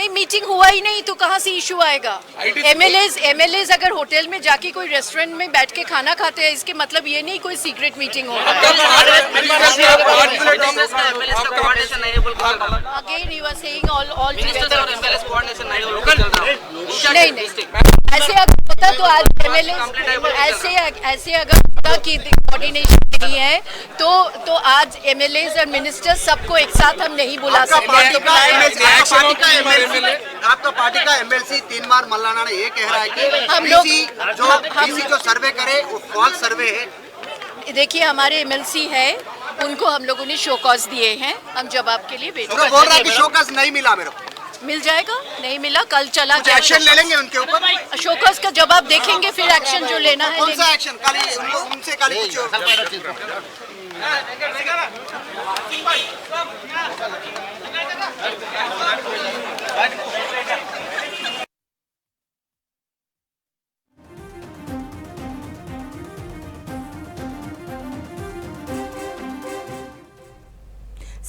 नहीं, मीटिंग हुआ ही नहीं तो कहाँ से इशू आएगा? एमएलएज अगर होटल में जाके कोई रेस्टोरेंट में बैठ के खाना खाते हैं, इसके मतलब ये नहीं कोई सीक्रेट मीटिंग होगा। Again you are saying all नहीं, ऐसे अगर होता तो आज एमएलए ऐसे अगर होता कि कोऑर्डिनेशन नहीं है तो आज एमएलएज और मिनिस्टर्स सबको एक साथ हम नहीं बुला सकते। आपका पार्टी का एमएलसी 3 बार मल्लाना ने ये कह रहा है कि हम लोग जो सर्वे करे वो फॉल्स सर्वे है। देखिए हमारे एमएलसी है, उनको हम लोगों ने शो कॉज दिए हैं, हम जवाब के लिए भेजेंगे। बोल रहा है कि शो कॉज नहीं मिला मेरे को, मिल जाएगा, नहीं मिला कल चला जाएगा, एक्शन ले लेंगे उनके ऊपर, शो कॉज का जवाब देखेंगे, फिर एक्शन जो लेना है। कौन सा एक्शन? उनसे कुछ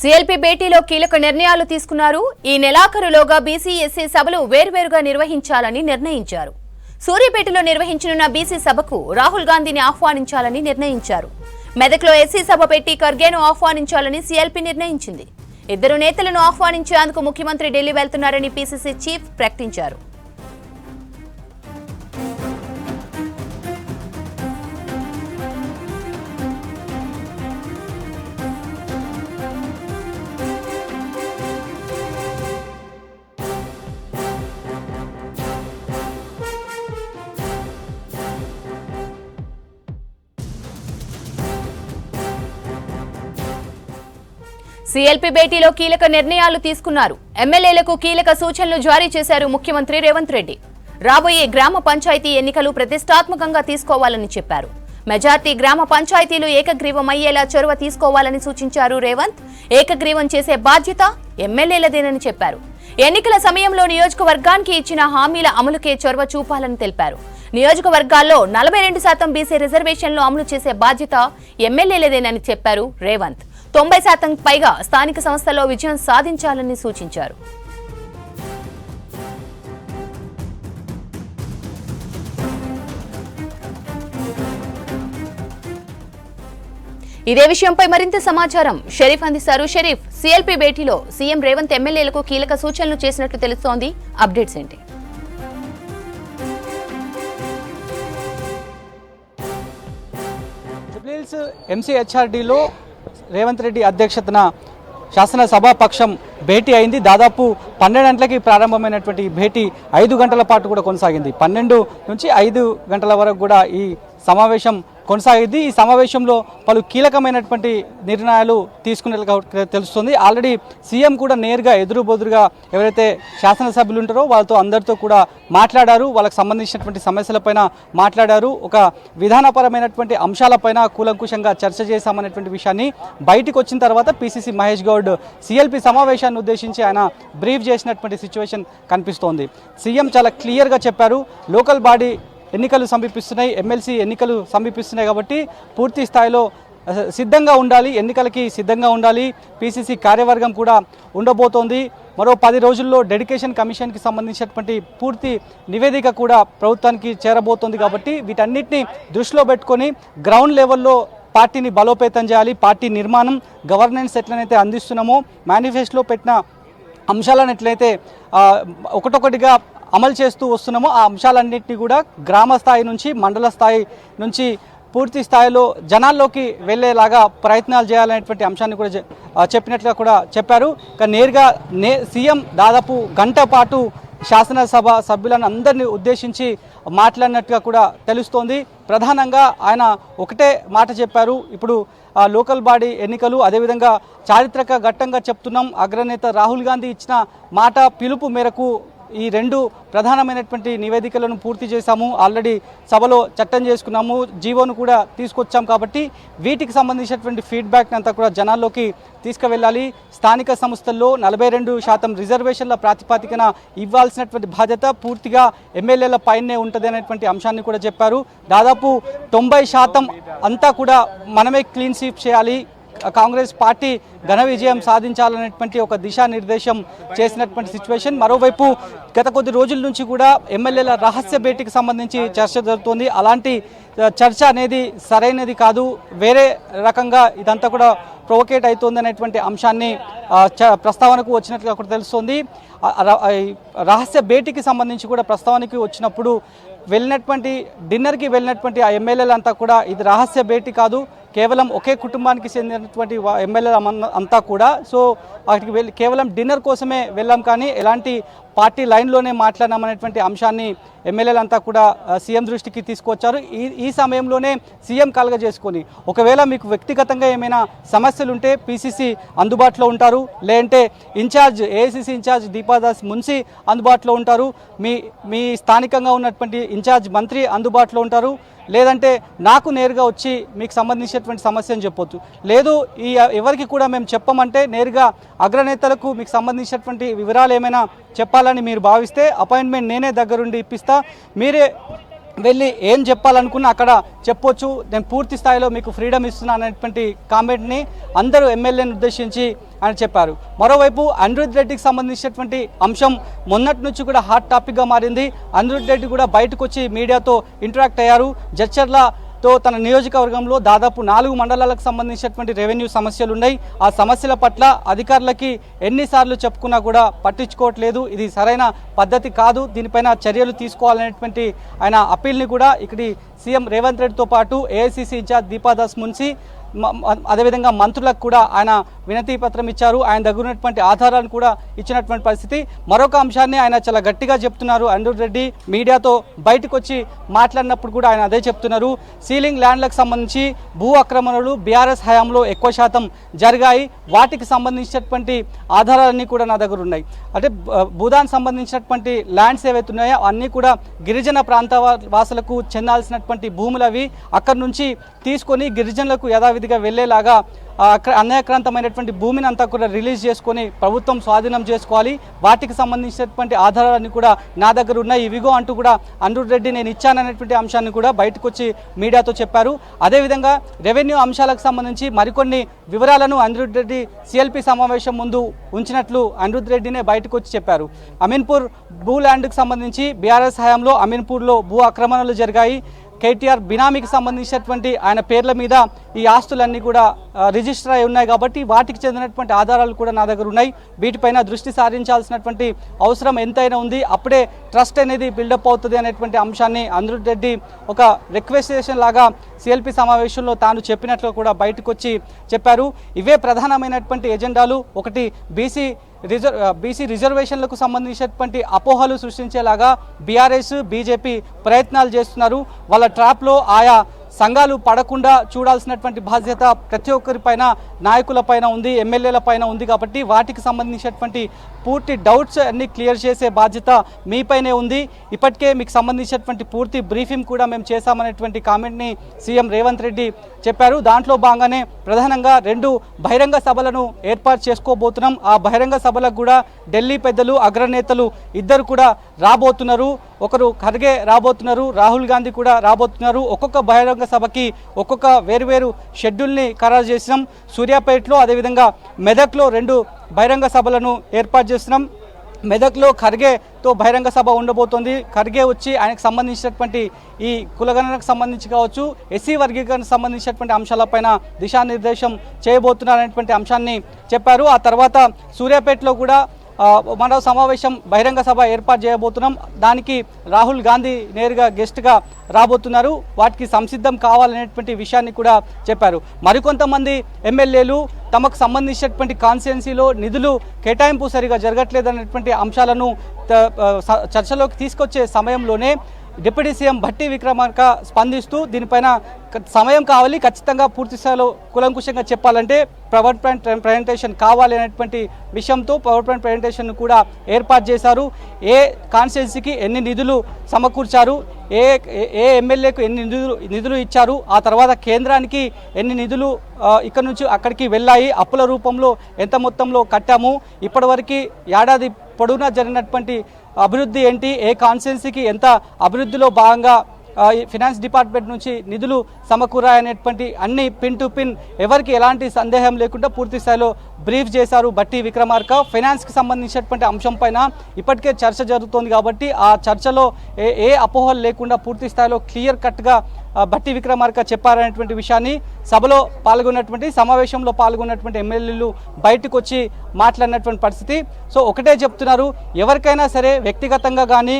సిఎల్పి భేటీలో కీలక నిర్ణయాలు తీసుకున్నారు. ఈ నెలాఖరులోగా బీసీ ఎస్సీ సభలు వేర్వేరుగా నిర్వహించాలని నిర్ణయించారు. సూర్యాపేటలో నిర్వహించనున్న బీసీ సభకు రాహుల్ గాంధీని ఆహ్వానించాలని నిర్ణయించారు. మెదక్లో ఎస్సీ సభ పెట్టి ఖర్గేను ఆహ్వానించాలని సీఎల్పీ నిర్ణయించింది. ఇద్దరు నేతలను ఆహ్వానించేందుకు ముఖ్యమంత్రి ఢిల్లీ వెళ్తున్నారని పీసీసీ చీఫ్ ప్రకటించారు. సీఎల్పీ భేటీలో కీలక నిర్ణయాలు తీసుకున్నారు. ఎమ్మెల్యేలకు కీలక సూచనలు జారీ చేశారు ముఖ్యమంత్రి రేవంత్ రెడ్డి. రాబోయే గ్రామ పంచాయతీ ఎన్నికలు ప్రతిష్టాత్మకంగా తీసుకోవాలని చెప్పారు. మెజార్టీ గ్రామ పంచాయతీలు ఏకగ్రీవం అయ్యేలా చొరవ తీసుకోవాలని సూచించారు రేవంత్. ఏకగ్రీవం చేసే బాధ్యత ఎమ్మెల్యేలదేనని చెప్పారు. ఎన్నికల సమయంలో నియోజకవర్గానికి ఇచ్చిన హామీల అమలుకే చొరవ చూపాలని తెలిపారు. నియోజకవర్గాల్లో 42% బీసీ రిజర్వేషన్లు అమలు చేసే బాధ్యత ఎమ్మెల్యేలదేనని చెప్పారు రేవంత్. 90% పైగా స్థానిక సంస్థల్లో విజయం సాధించాలని సూచించారు. ఇదే విషయంపై మరింత సమాచారం షరీఫ్ అందిస్తారు. షరీఫ్, సీఎల్పీ భేటీలో సీఎం రేవంత్ ఎమ్మెల్యేలకు కీలక సూచనలు చేసినట్లు తెలుస్తోంది, అప్డేట్స్ ఏంటి? జూబ్లీహిల్స్ ఎంసీహెచ్ఆర్డీలో రేవంత్ రెడ్డి అధ్యక్షతన శాసనసభాపక్షం భేటీ అయింది. దాదాపు 12 గంటలకి ప్రారంభమైనటువంటి భేటీ 5 గంటల పాటు కూడా కొనసాగింది. 12 నుంచి 5 గంటల వరకు కూడా ఈ సమావేశం కొనసాగింది. ఈ సమావేశంలో పలు కీలకమైనటువంటి నిర్ణయాలు తీసుకున్నట్లుగా తెలుస్తుంది. ఆల్రెడీ సీఎం కూడా నేరుగా ఎదురుబొదురుగా ఎవరైతే శాసనసభ్యులు ఉంటారో వాళ్ళతో అందరితో కూడా మాట్లాడారు. వాళ్ళకి సంబంధించినటువంటి సమస్యలపైన మాట్లాడారు. ఒక విధానపరమైనటువంటి అంశాలపైన కూలంకుషంగా చర్చ చేశామనేటువంటి విషయాన్ని బయటికి వచ్చిన తర్వాత పీసీసీ మహేష్ గౌడ్ సీఎల్పీ సమావేశాన్ని ఉద్దేశించి ఆయన బ్రీఫ్ చేసినటువంటి సిచ్యువేషన్ కనిపిస్తోంది. సీఎం చాలా క్లియర్గా చెప్పారు, లోకల్ బాడీ ఎన్నికలు సమీపిస్తున్నాయి, ఎమ్మెల్సీ ఎన్నికలు సమీపిస్తున్నాయి కాబట్టి పూర్తి స్థాయిలో సిద్ధంగా ఉండాలి, ఎన్నికలకి సిద్ధంగా ఉండాలి. పీసీసీ కార్యవర్గం కూడా ఉండబోతోంది. మరో 10 రోజుల్లో డెడికేషన్ కమిషన్కి సంబంధించినటువంటి పూర్తి నివేదిక కూడా ప్రభుత్వానికి చేరబోతోంది. కాబట్టి వీటన్నిటిని దృష్టిలో పెట్టుకొని గ్రౌండ్ లెవెల్లో పార్టీని బలోపేతం చేయాలి. పార్టీ నిర్మాణం, గవర్నెన్స్ ఎట్లనైతే అందిస్తున్నామో, మేనిఫెస్టోలో పెట్టిన అంశాలను ఎట్లయితే ఒకటొకటిగా అమలు చేస్తూ వస్తున్నామో ఆ అంశాలన్నింటినీ కూడా గ్రామ స్థాయి నుంచి మండల స్థాయి నుంచి పూర్తి స్థాయిలో జనాల్లోకి వెళ్ళేలాగా ప్రయత్నాలు చేయాలనేటువంటి అంశాన్ని కూడా చెప్పినట్లుగా కూడా చెప్పారు. నేరుగా సీఎం దాదాపు గంట పాటు శాసనసభ సభ్యులను అందరినీ ఉద్దేశించి మాట్లాడినట్టుగా కూడా తెలుస్తోంది. ప్రధానంగా ఆయన ఒకటే మాట చెప్పారు, ఇప్పుడు లోకల్ బాడీ ఎన్నికలు అదేవిధంగా చారిత్రక ఘట్టంగా చెప్తున్నాం. అగ్రనేత రాహుల్ గాంధీ ఇచ్చిన మాట పిలుపు మేరకు ఈ 2 ప్రధానమైనటువంటి నివేదికలను పూర్తి చేశాము. ఆల్రెడీ సభలో చట్టం చేసుకున్నాము, జీవోను కూడా తీసుకొచ్చాం. కాబట్టి వీటికి సంబంధించినటువంటి ఫీడ్బ్యాక్ని అంతా కూడా జనాల్లోకి తీసుకువెళ్ళాలి. స్థానిక సంస్థల్లో 42% రిజర్వేషన్ల ప్రాతిపదికన ఇవ్వాల్సినటువంటి బాధ్యత పూర్తిగా ఎమ్మెల్యేల పైనే ఉంటుంది అనేటువంటి అంశాన్ని కూడా చెప్పారు. దాదాపు 90% అంతా కూడా మనమే క్లీన్ స్వీప్ చేయాలి. కాంగ్రెస్ పార్టీ ఘన విజయం సాధించాలనేటువంటి ఒక దిశానిర్దేశం చేసినటువంటి సిచ్యువేషన్. మరోవైపు గత కొద్ది రోజుల నుంచి కూడా ఎమ్మెల్యేల రహస్య భేటీకి సంబంధించి చర్చ జరుగుతోంది. అలాంటి చర్చ అనేది సరైనది కాదు, వేరే రకంగా ఇదంతా కూడా ప్రొవోకేట్ అవుతుంది అనేటువంటి అంశాన్ని ప్రస్తావనకు వచ్చినట్లుగా కూడా తెలుస్తోంది. రహస్య భేటీకి సంబంధించి కూడా ప్రస్తావనకి వచ్చినప్పుడు వెళ్ళినటువంటి డిన్నర్కి వెళ్ళినటువంటి ఆ ఎమ్మెల్యేలంతా కూడా ఇది రహస్య భేటీ కాదు, కేవలం ఒకే కుటుంబానికి చెందినటువంటి ఎమ్మెల్యేలు అంతా కూడా సో వాటికి వెళ్ళి కేవలం డిన్నర్ కోసమే వెళ్ళాం కానీ ఎలాంటి పార్టీ లైన్లోనే మాట్లాడినామనేటువంటి అంశాన్ని ఎమ్మెల్యేలంతా కూడా సీఎం దృష్టికి తీసుకొచ్చారు. ఈ సమయంలోనే సీఎం కలగజేసుకొని ఒకవేళ మీకు వ్యక్తిగతంగా ఏమైనా సమస్యలు ఉంటే పీసీసీ అందుబాటులో ఉంటారు, లేదంటే ఇన్ఛార్జ్ ఏఐసీసీ ఇన్ఛార్జ్ దీపాదాస్ మున్సి అందుబాటులో ఉంటారు, మీ స్థానికంగా ఉన్నటువంటి ఇన్ఛార్జ్ మంత్రి అందుబాటులో ఉంటారు, లేదంటే నాకు నేరుగా వచ్చి మీకు సంబంధించినటువంటి సమస్యను చెప్పొచ్చు, లేదు ఈ ఎవరికి కూడా మేము చెప్పమంటే నేరుగా అగ్రనేతలకు మీకు సంబంధించినటువంటి వివరాలు ఏమైనా చెప్పాలని మీరు భావిస్తే అపాయింట్మెంట్ నేనే దగ్గరుండి ఇప్పిస్తా, మీరే వెళ్ళి ఏం చెప్పాలనుకున్నా అక్కడ చెప్పొచ్చు, నేను పూర్తి స్థాయిలో మీకు ఫ్రీడమ్ ఇస్తున్నాను అనేటువంటి కామెంట్ని అందరూ ఎమ్మెల్యేని ఉద్దేశించి ఆయన చెప్పారు. మరోవైపు అనిరుద్ రెడ్డికి సంబంధించినటువంటి అంశం మొన్నటి నుంచి కూడా హాట్ టాపిక్గా మారింది. అనిరుద్ రెడ్డి కూడా బయటకు వచ్చి మీడియాతో ఇంటరాక్ట్ అయ్యారు. జడ్చర్లతో తన నియోజకవర్గంలో దాదాపు 4 మండలాలకు సంబంధించినటువంటి రెవెన్యూ సమస్యలు ఉన్నాయి. ఆ సమస్యల పట్ల అధికారులకి ఎన్నిసార్లు చెప్పుకున్నా కూడా పట్టించుకోవట్లేదు, ఇది సరైన పద్ధతి కాదు, దీనిపైన చర్యలు తీసుకోవాలనేటువంటి ఆయన అప్పీల్ని కూడా ఇక్కడి సీఎం రేవంత్ రెడ్డితో పాటు ఏఐసీసీ ఇన్ఛార్జ్ దీపాదాస్ మున్సి అదేవిధంగా మంత్రులకు కూడా ఆయన వినతి పత్రం ఇచ్చారు. ఆయన దగ్గర ఉన్నటువంటి ఆధారాలను కూడా ఇచ్చినటువంటి పరిస్థితి. మరొక అంశాన్ని ఆయన చాలా గట్టిగా చెప్తున్నారు. అనిరుద్ రెడ్డి మీడియాతో బయటకు వచ్చి మాట్లాడినప్పుడు కూడా ఆయన అదే చెప్తున్నారు, సీలింగ్ ల్యాండ్లకు సంబంధించి భూ ఆక్రమణలు బీఆర్ఎస్ హయాంలో ఎక్కువ శాతం జరిగాయి, వాటికి సంబంధించినటువంటి ఆధారాలన్నీ కూడా నా దగ్గర ఉన్నాయి. అంటే భూదానికి సంబంధించినటువంటి ల్యాండ్స్ ఏవైతే ఉన్నాయో అన్నీ కూడా గిరిజన ప్రాంత వాసులకు చెందాల్సినటువంటి భూములు అవి, అక్కడి నుంచి తీసుకొని గిరిజనులకు యథావిధిగా వెళ్లేలాగా అన్యాక్రాంతమైనటువంటి భూమిని అంతా కూడా రిలీజ్ చేసుకొని ప్రభుత్వం స్వాధీనం చేసుకోవాలి, వాటికి సంబంధించినటువంటి ఆధారాలన్నీ కూడా నా దగ్గర ఉన్నాయి, ఇవిగో అంటూ కూడా అనిరుద్ రెడ్డి నేను ఇచ్చాననేటువంటి అంశాన్ని కూడా బయటకు వచ్చి మీడియాతో చెప్పారు. అదేవిధంగా రెవెన్యూ అంశాలకు సంబంధించి మరికొన్ని వివరాలను అనిరుద్ రెడ్డి సిఎల్పి సమావేశం ముందు ఉంచినట్లు అనిరుద్ రెడ్డినే బయటకు వచ్చి చెప్పారు. అమీన్పూర్ భూ ల్యాండ్కి సంబంధించి బీఆర్ఎస్ హయాంలో అమీన్పూర్లో భూ ఆక్రమణలు జరిగాయి, కేటీఆర్ బినామీకి సంబంధించినటువంటి ఆయన పేర్ల మీద ఈ ఆస్తులన్నీ కూడా రిజిస్టర్ అయి ఉన్నాయి కాబట్టి వాటికి చెందినటువంటి ఆధారాలు కూడా నా దగ్గర ఉన్నాయి, వీటిపైన దృష్టి సారించాల్సినటువంటి అవసరం ఎంతైనా ఉంది, అప్పుడే ట్రస్ట్ అనేది బిల్డప్ అవుతుంది అనేటువంటి అంశాన్ని అనిరుద్ రెడ్డి ఒక రిక్వెస్టేషన్ లాగా సిఎల్పి సమావేశంలో తాను చెప్పినట్లు కూడా బయటకు వచ్చి చెప్పారు. ఇవే ప్రధానమైనటువంటి ఎజెండాలు. ఒకటి బీసీ రిజర్వేషన్లకు సంబంధించినటువంటి అపోహలు సృష్టించేలాగా బీఆర్ఎస్ బీజేపీ ప్రయత్నాలు చేస్తున్నారు. వాళ్ళ ట్రాప్లో ఆయా సంఘాలు పడకుండా చూడాల్సినటువంటి బాధ్యత ప్రతి ఒక్కరిపైన, నాయకులపైన ఉంది, ఎమ్మెల్యేలపైన ఉంది. కాబట్టి వాటికి సంబంధించినటువంటి పూర్తి డౌట్స్ అన్ని క్లియర్ చేసే బాధ్యత మీపైనే ఉంది. ఇప్పటికే మీకు సంబంధించినటువంటి పూర్తి బ్రీఫింగ్ కూడా మేము చేశామనేటువంటి కామెంట్ని సీఎం రేవంత్ రెడ్డి చెప్పారు. దాంట్లో భాగంగానే ప్రధానంగా 2 బహిరంగ సభలను ఏర్పాటు చేసుకోబోతున్నాం. ఆ బహిరంగ సభలకు కూడా ఢిల్లీ పెద్దలు, అగ్రనేతలు ఇద్దరు కూడా రాబోతున్నారు. ఒకరు ఖర్గే రాబోతున్నారు, రాహుల్ గాంధీ కూడా రాబోతున్నారు. ఒక్కొక్క బహిరంగ సభకి ఒక్కొక్క వేరువేరు షెడ్యూల్ని ఖరారు చేసినాం. సూర్యాపేటలో అదేవిధంగా మెదక్లో 2 బహిరంగ సభలను ఏర్పాటు చేస్తున్నాం. మెదక్లో ఖర్గేతో బహిరంగ సభ ఉండబోతోంది. ఖర్గే వచ్చి ఆయనకు సంబంధించినటువంటి ఈ కులగణనకు సంబంధించి కావచ్చు, ఎస్సీ వర్గీకరణకు సంబంధించినటువంటి అంశాలపైన దిశానిర్దేశం చేయబోతున్నారనేటువంటి అంశాన్ని చెప్పారు. ఆ తర్వాత సూర్యాపేటలో కూడా మరో సమావేశం బహిరంగ సభ ఏర్పాటు చేయబోతున్నాం. దానికి రాహుల్ గాంధీ నేరుగా గెస్ట్గా రాబోతున్నారు. వాటికి సంసిద్ధం కావాలనేటువంటి విషయాన్ని కూడా చెప్పారు. మరికొంతమంది ఎమ్మెల్యేలు తమకు సంబంధించినటువంటి కాన్స్టిట్యున్సీలో నిధులు కేటాయింపు సరిగా జరగట్లేదనేటువంటి అంశాలను చర్చలోకి తీసుకొచ్చే సమయంలోనే డిప్యూటీ సీఎం భట్టి విక్రమార్క స్పందిస్తూ దీనిపైన సమయం కావాలి, ఖచ్చితంగా పూర్తి స్థాయిలో కులంకుశంగా చెప్పాలంటే పవర్ పాయింట్ ప్రజెంటేషన్ కావాలి అనేటువంటి విషయంతో పవర్ పాయింట్ ప్రజెంటేషన్ కూడా ఏర్పాటు చేశారు. ఏ కాన్స్టిట్యున్సీకి ఎన్ని నిధులు సమకూర్చారు, ఏ ఎమ్మెల్యేకు ఎన్ని నిధులు ఇచ్చారు, ఆ తర్వాత కేంద్రానికి ఎన్ని నిధులు ఇక్కడ నుంచి అక్కడికి వెళ్ళాయి, అప్పుల రూపంలో ఎంత మొత్తంలో కట్టాము, ఇప్పటివరకు ఏడాది పొడవునా జరిగినటువంటి అభివృద్ధి ఏంటి, ఏ కాన్స్టిట్యున్సీకి ఎంత అభివృద్ధిలో భాగంగా ఫినాన్స్ డిపార్ట్మెంట్ నుంచి నిధులు సమకూరాయనేటువంటి అన్ని పిన్ టు పిన్ ఎవరికి ఎలాంటి సందేహం లేకుండా పూర్తి స్థాయిలో బ్రీఫ్ చేశారు బట్టి విక్రమార్క. ఫైనాన్స్కి సంబంధించినటువంటి అంశం పైన ఇప్పటికే చర్చ జరుగుతోంది కాబట్టి ఆ చర్చలో ఏ అపోహలు లేకుండా పూర్తి స్థాయిలో క్లియర్ కట్గా బట్టి విక్రమార్క చెప్పారనేటువంటి విషయాన్ని సభలో పాల్గొన్నటువంటి సమావేశంలో పాల్గొన్నటువంటి ఎమ్మెల్యేలు బయటకు వచ్చి మాట్లాడినటువంటి పరిస్థితి. సో ఒకటే చెప్తున్నారు, ఎవరికైనా సరే వ్యక్తిగతంగా కానీ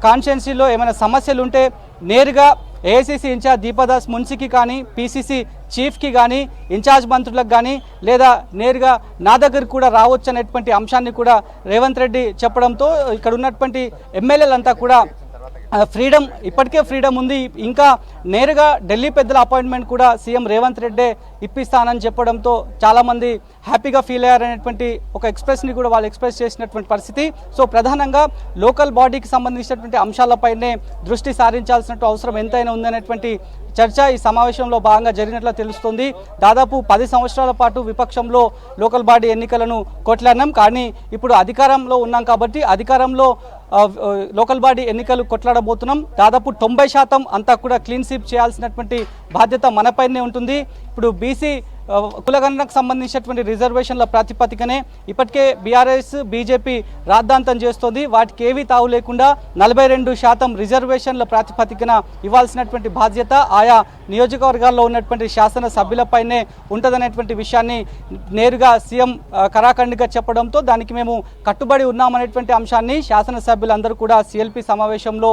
కాన్స్టిట్యున్సీలో ఏమైనా సమస్యలు ఉంటే నేరుగా ఏఐసిసి ఇన్ఛార్జ్ దీపదాస్ మున్సికి కానీ పీసీసీ చీఫ్కి కానీ ఇన్ఛార్జ్ మంత్రులకు కానీ లేదా నేరుగా నా దగ్గరకు కూడా రావచ్చు అనేటువంటి అంశాన్ని కూడా రేవంత్ రెడ్డి చెప్పడంతో ఇక్కడ ఉన్నటువంటి ఎమ్మెల్యేలంతా కూడా ఫ్రీడమ్, ఇప్పటికే ఫ్రీడమ్ ఉంది, ఇంకా నేరుగా ఢిల్లీ పెద్దల అపాయింట్మెంట్ కూడా సీఎం రేవంత్ రెడ్డే ఇప్పిస్తానని చెప్పడంతో చాలామంది హ్యాపీగా ఫీల్ అయ్యారనేటువంటి ఒక ఎక్స్ప్రెస్ని కూడా వాళ్ళు ఎక్స్ప్రెస్ చేసినటువంటి పరిస్థితి. సో ప్రధానంగా లోకల్ బాడీకి సంబంధించినటువంటి అంశాలపైనే దృష్టి సారించాల్సిన అవసరం ఎంతైనా ఉందనేటువంటి చర్చ ఈ సమావేశంలో భాగంగా జరిగినట్లు తెలుస్తుంది. దాదాపు 10 సంవత్సరాల పాటు విపక్షంలో లోకల్ బాడీ ఎన్నికలను కొట్లాడినాం, కానీ ఇప్పుడు అధికారంలో ఉన్నాం కాబట్టి అధికారంలో లోకల్ బాడీ ఎన్నికలు కొట్లాడబోతున్నాం. దాదాపు 90% అంతా కూడా క్లీన్ స్వీప్ చేయాల్సినటువంటి బాధ్యత మనపైనే ఉంటుంది. ఇప్పుడు బీసీ కులగణనకు సంబంధించినటువంటి రిజర్వేషన్ల ప్రాతిపదికనే ఇప్పటికే బీఆర్ఎస్ బీజేపీ రాద్ధాంతం చేస్తోంది. వాటికి ఏవీ తావు లేకుండా 42% రిజర్వేషన్ల ప్రాతిపదికన ఇవ్వాల్సినటువంటి బాధ్యత ఆయా నియోజకవర్గాల్లో ఉన్నటువంటి శాసన సభ్యులపైనే ఉంటుందనేటువంటి విషయాన్ని నేరుగా సీఎం కరాఖండిగా చెప్పడంతో దానికి మేము కట్టుబడి ఉన్నామనేటువంటి అంశాన్ని శాసనసభ్యులందరూ కూడా సిఎల్పి సమావేశంలో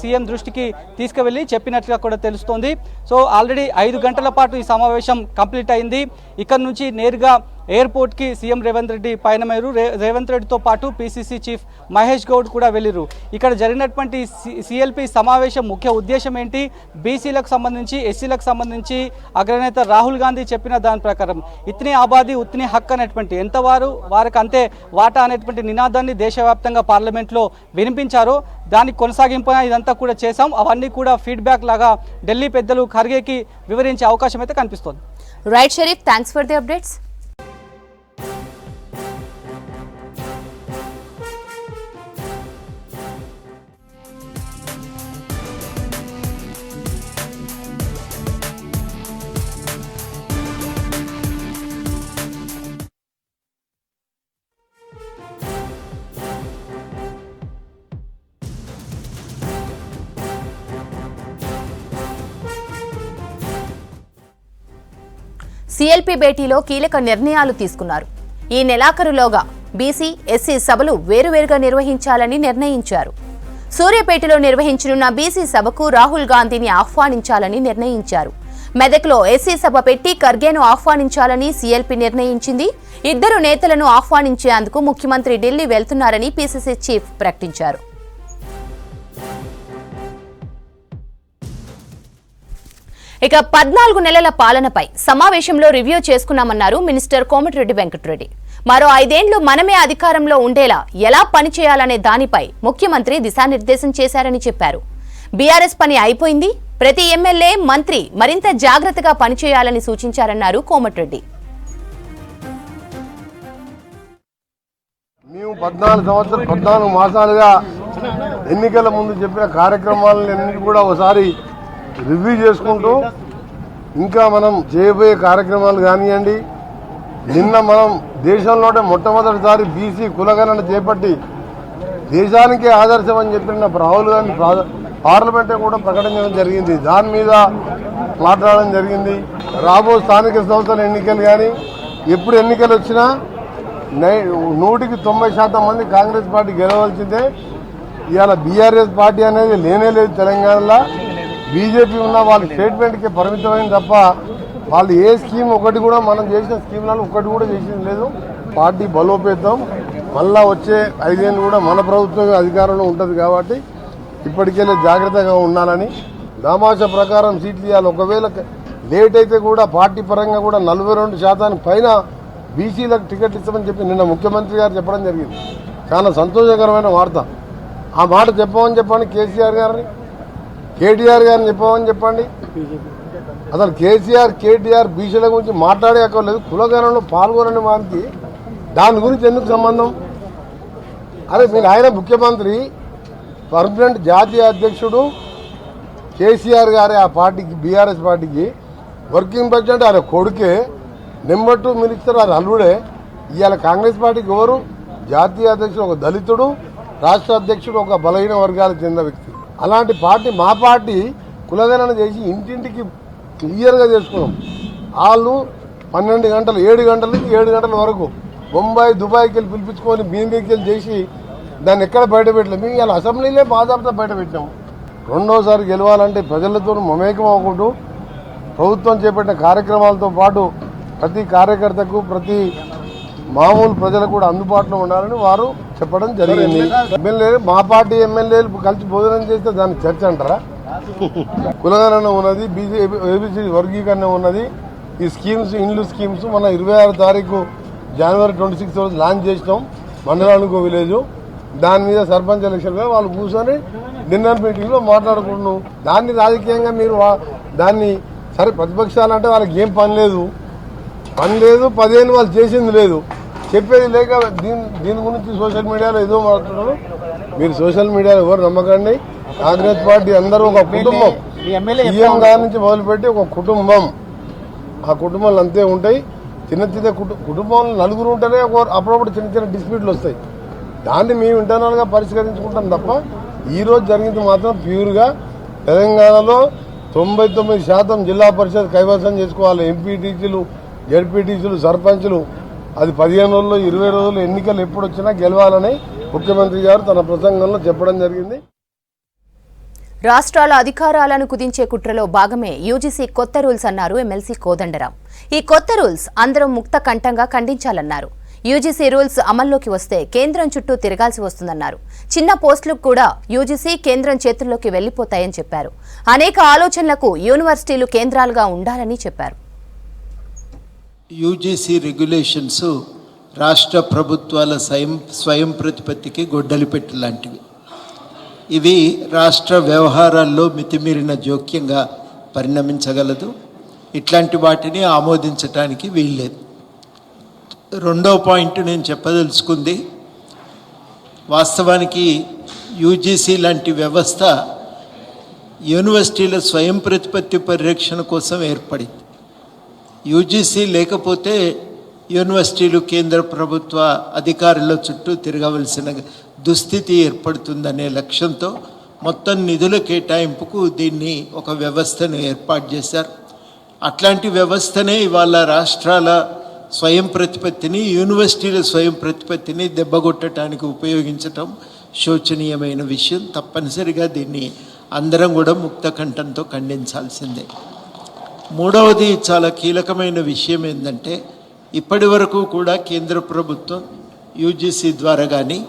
సీఎం దృష్టికి తీసుకువెళ్ళి చెప్పినట్లుగా కూడా తెలుస్తోంది. సో ఆల్రెడీ 5 గంటల పాటు ఈ సమావేశం కంప్లీట్ అయింది. ఇక్కడ నుంచి నేరుగా ఎయిర్పోర్ట్కి సీఎం రేవంత్ రెడ్డి పయనమయ్యారు. రేవంత్ రెడ్డితో పాటు పీసీసీ చీఫ్ మహేష్ గౌడ్ కూడా వెళ్ళిరు. ఇక్కడ జరిగినటువంటి సిఎల్పి సమావేశం ముఖ్య ఉద్దేశం ఏంటి, బీసీలకు సంబంధించి ఎస్సీలకు సంబంధించి అగ్రనేత రాహుల్ గాంధీ చెప్పిన దాని ప్రకారం ఇతని ఆబాది ఉత్ని హక్ అనేటువంటి ఎంతవారు వారికి అంతే వాటా అనేటువంటి నినాదాన్ని దేశవ్యాప్తంగా పార్లమెంట్లో వినిపించారో దానికి కొనసాగింపుగా ఇదంతా కూడా చేశాం. అవన్నీ కూడా ఫీడ్బ్యాక్ లాగా ఢిల్లీ పెద్దలు ఖర్గేకి వివరించే అవకాశం అయితే కనిపిస్తోంది. Right Sharif, thanks for the updates. CLP భేటీలో కీలక నిర్ణయాలు తీసుకున్నారు. ఈ నెలాఖరులోగా బీసీ ఎస్సీ సభలు వేరువేరుగా నిర్వహించాలని నిర్ణయించారు. సూర్యాపేటలో నిర్వహించనున్న బీసీ సభకు రాహుల్ గాంధీని ఆహ్వానించాలని నిర్ణయించారు. మెదక్లో ఎస్సీ సభ పెట్టి ఖర్గేను ఆహ్వానించాలని సిఎల్పి నిర్ణయించింది. ఇద్దరు నేతలను ఆహ్వానించేందుకు ముఖ్యమంత్రి ఢిల్లీ వెళ్తున్నారని పీసీసీ చీఫ్ ప్రకటించారు. ఇక 14 నెలల పాలనపై సమావేశంలో రివ్యూ చేసుకున్నామన్నారు మినిస్టర్ కోమటిరెడ్డి వెంకటరెడ్డి. మరో 5 ఏళ్లు మనమే అధికారంలో ఉండేలా ఎలా పనిచేయాలనే దానిపై ముఖ్యమంత్రి దిశానిర్దేశం చేశారని చెప్పారు. బీఆర్ఎస్ పని అయిపోయింది, ప్రతి ఎమ్మెల్యే మంత్రి మరింత జాగ్రత్తగా పనిచేయాలని సూచించారన్నారు కోమటిరెడ్డి. మేము 14 మాసాలుగా ఎన్నికల ముందు చెప్పిన కార్యక్రమాలన్నీ కూడా ఒకసారి రివ్యూ చేసుకుంటూ ఇంకా మనం చేయబోయే కార్యక్రమాలు కానివ్వండి, నిన్న మనం దేశంలోనే మొట్టమొదటిసారి బీసీ కులగణన చేపట్టి దేశానికే ఆదర్శం అని చెప్పిన రాహుల్ గాంధీ పార్లమెంటే కూడా ప్రకటించడం జరిగింది. దాని మీద మాట్లాడడం జరిగింది. రాబో స్థానిక సంస్థల ఎన్నికలు కానీ ఎప్పుడు ఎన్నికలు వచ్చినా 100% మంది కాంగ్రెస్ పార్టీ గెలవాల్సిందే. ఇవాళ బీఆర్ఎస్ పార్టీ అనేది లేనే లేదు తెలంగాణలో. బీజేపీ ఉన్న వాళ్ళ స్టేట్మెంట్కి పరిమితమైంది తప్ప వాళ్ళు ఏ స్కీమ్ ఒకటి కూడా మనం చేసిన స్కీమ్లలో ఒకటి కూడా చేసింది లేదు. పార్టీ బలోపేతం మళ్ళా వచ్చే 5 ఏళ్ళు కూడా మన ప్రభుత్వం అధికారంలో ఉంటుంది కాబట్టి ఇప్పటికెళ్ళి జాగ్రత్తగా ఉండాలని. దామాషా ప్రకారం సీట్లు ఇవ్వాలి. ఒకవేళ లేట్ అయితే కూడా పార్టీ పరంగా కూడా 42% పైన బీసీలకు టికెట్ ఇస్తామని చెప్పి నిన్న ముఖ్యమంత్రి గారు చెప్పడం జరిగింది. చాలా సంతోషకరమైన వార్త. ఆ మాట చెప్పమని చెప్పండి కేసీఆర్ గారిని, కేటీఆర్ గారిని చెప్పమని చెప్పండి. అసలు కేటీఆర్ బీసీల గురించి మాట్లాడే అక్కర్లేదు. కులగణంలో పాల్గొనని వారికి దాని గురించి ఎందుకు సంబంధం? అరే మీరు ఆయన ముఖ్యమంత్రి, పర్మనెంట్ జాతీయ అధ్యక్షుడు, కేసీఆర్ గారి ఆ పార్టీకి బీఆర్ఎస్ పార్టీకి వర్కింగ్ ప్రెసిడెంట్ ఆయన కొడుకే, నెంబర్ 2 మినిస్టర్ ఆయన అల్లుడే. ఇవాళ కాంగ్రెస్ పార్టీకి ఎవరు? జాతీయ అధ్యక్షుడు ఒక దళితుడు, రాష్ట్ర అధ్యక్షుడు ఒక బలహీన వర్గాలకు చెందిన వ్యక్తి. అలాంటి పార్టీ మా పార్టీ కులగణన చేసి ఇంటింటికి క్లియర్గా చేసుకున్నాం. వాళ్ళు 12 గంటలు 7 గంటల నుంచి 7 గంటల వరకు బొంబాయి దుబాయ్కి వెళ్ళి పిలిపించుకొని మీదికి వెళ్ళి చేసి దాన్ని ఎక్కడ బయట పెట్టలేదు. మేము ఇలా అసెంబ్లీలే బాధాపుతా బయట పెట్టినాము. రెండోసారి గెలవాలంటే ప్రజలతో మమేకం అవ్వకుంటూ ప్రభుత్వం చేపట్టిన కార్యక్రమాలతో పాటు ప్రతి కార్యకర్తకు ప్రతి మామూలు ప్రజలకు కూడా అందుబాటులో ఉండాలని వారు చెప్పడం జరిగింది. ఎమ్మెల్యేలు మా పార్టీ ఎమ్మెల్యేలు కలిసి భోజనం చేస్తే దాన్ని చర్చ అంటారా? కులగణన ఉన్నది, ఏబిసి వర్గీకరణ ఉన్నది, ఈ స్కీమ్స్ ఇండ్లు స్కీమ్స్ మన 26 తారీఖు జనవరి 26 రోజు లాంచ్ చేసినాం మండలానికి విలేజ్. దాని మీద సర్పంచ్ ఎలక్షన్ మీద వాళ్ళు కూర్చొని డిన్నర్ మీటింగ్లో మాట్లాడుకుంటున్నాం. దాన్ని రాజకీయంగా మీరు దాన్ని సరే ప్రతిపక్షాలంటే వాళ్ళకి ఏం పని లేదు 10 ఏళ్ళు వాళ్ళు చేసింది లేదు, చెప్పేది లేక దీని గురించి సోషల్ మీడియాలో ఏదో మాట్లాడుతున్నారు. మీరు సోషల్ మీడియాలో ఎవరు నమ్మకండి. కాంగ్రెస్ పార్టీ అందరూ ఒక కుటుంబం, సీఎం గారి నుంచి మొదలుపెట్టి ఒక కుటుంబం. ఆ కుటుంబాలు అంతే ఉంటాయి. చిన్న కుటుంబంలో నలుగురు ఉంటేనే అప్పుడప్పుడు చిన్న డిస్ప్యూట్లు వస్తాయి. దాన్ని మేము ఇంటర్నల్గా పరిష్కరించుకుంటాం తప్ప ఈరోజు జరిగింది మాత్రం ప్యూర్గా తెలంగాణలో 99% జిల్లా పరిషత్ కైవసం చేసుకోవాలి. ఎంపీటీసీలు, జడ్పీటీసీలు, సర్పంచులు అది 15 రోజులు 20 రోజులు ఎన్నికలు ఎప్పుడు వచ్చినా గెలవాలని ముఖ్యమంత్రి గారు తన ప్రసంగంలో చెప్పడం జరిగింది. రాష్ట్రాల అధికారాలను కుదించే కుట్రలో భాగమే యూజీసీ కొత్త రూల్స్ అన్నారు ఎమ్మెల్సీ కోదండరాం. ఈ కొత్త రూల్స్ అందరం ముక్త కంఠంగా ఖండించాలన్నారు. యూజీసీ రూల్స్ అమల్లోకి వస్తే కేంద్రం చుట్టూ తిరగాల్సి వస్తుందన్నారు. చిన్న పోస్టులకు కూడా యూజీసీ కేంద్రం చేతుల్లోకి వెళ్లిపోతాయని చెప్పారు. అనేక ఆలోచనలకు యూనివర్సిటీలు కేంద్రాలుగా ఉండాలని చెప్పారు. యూజీసీ రెగ్యులేషన్స్ రాష్ట్ర ప్రభుత్వాల స్వయం ప్రతిపత్తికి గొడ్డలి పెట్టు లాంటివి. ఇవి రాష్ట్ర వ్యవహారాల్లో మితిమీరిన జోక్యంగా పరిణమించగలదు. ఇట్లాంటి వాటిని ఆమోదించడానికి వీల్లేదు. రెండో పాయింట్ నేను చెప్పదలుచుకుంది, వాస్తవానికి యూజీసీ లాంటి వ్యవస్థ యూనివర్సిటీల స్వయం ప్రతిపత్తి పరిరక్షణ కోసం ఏర్పడింది. యూజీసీ లేకపోతే యూనివర్సిటీలు కేంద్ర ప్రభుత్వ అధికారుల చుట్టూ తిరగవలసిన దుస్థితి ఏర్పడుతుందనే లక్ష్యంతో మొత్తం నిధుల కేటాయింపుకు దీన్ని ఒక వ్యవస్థను ఏర్పాటు చేశారు. అట్లాంటి వ్యవస్థనే ఇవాళ రాష్ట్రాల స్వయం ప్రతిపత్తిని, యూనివర్సిటీల స్వయం ప్రతిపత్తిని దెబ్బగొట్టడానికి ఉపయోగించటం శోచనీయమైన విషయం. తప్పనిసరిగా దీన్ని అందరం కూడా ముక్త కంఠంతో ఖండించాల్సిందే. మూడవది చాలా కీలకమైన విషయం ఏంటంటే, ఇప్పటి వరకు కూడా కేంద్ర ప్రభుత్వం యూజీసీ ద్వారా కానీ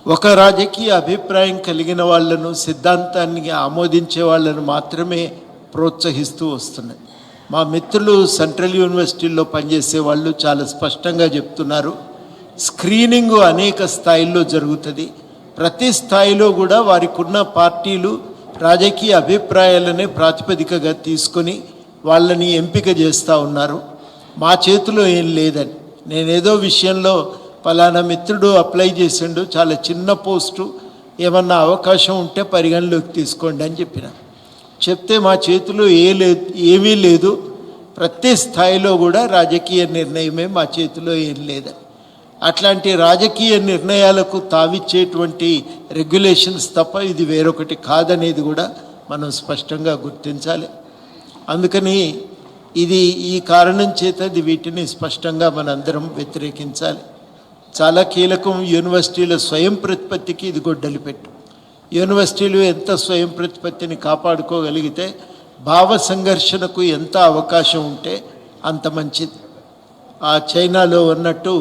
ఒక రాజకీయ అభిప్రాయం కలిగిన వాళ్ళను, సిద్ధాంతాన్ని ఆమోదించే వాళ్ళను మాత్రమే ప్రోత్సహిస్తూ వస్తున్నాయి. మా మిత్రులు సెంట్రల్ యూనివర్సిటీల్లో పనిచేసే వాళ్ళు చాలా స్పష్టంగా చెప్తున్నారు, స్క్రీనింగ్ అనేక స్థాయిల్లో జరుగుతుంది. ప్రతి స్థాయిలో కూడా వారికి ఉన్న పార్టీలు రాజకీయ అభిప్రాయాలనే ప్రాతిపదికగా తీసుకొని వాళ్ళని ఎంపిక చేస్తూ ఉన్నారు. మా చేతిలో ఏం లేదని, నేనేదో విషయంలో పలానా మిత్రుడు అప్లై చేసిండు, చాలా చిన్న పోస్టు, ఏమన్నా అవకాశం ఉంటే పరిగణలోకి తీసుకోండి అని చెప్పిన. చెప్తే మా చేతిలో ఏమీ లేదు, ప్రతి స్థాయిలో కూడా రాజకీయ నిర్ణయమే, మా చేతిలో ఏం లేదని. అట్లాంటి రాజకీయ నిర్ణయాలకు తావిచ్చేటువంటి రెగ్యులేషన్స్ తప్ప ఇది వేరొకటి కాదనేది కూడా మనం స్పష్టంగా గుర్తించాలి. అందుకని ఈ కారణం చేత వీటిని స్పష్టంగా మనందరం వ్యతిరేకించాలి. చాలా కీలకం. యూనివర్సిటీల స్వయం ప్రతిపత్తికి ఇది గొడ్డలి పెట్టు. యూనివర్సిటీలు ఎంత స్వయం ప్రతిపత్తిని కాపాడుకోగలిగితే, భావ సంఘర్షణకు ఎంత అవకాశం ఉంటే అంత మంచిది. ఆ చైనాలో ఉన్నట్టు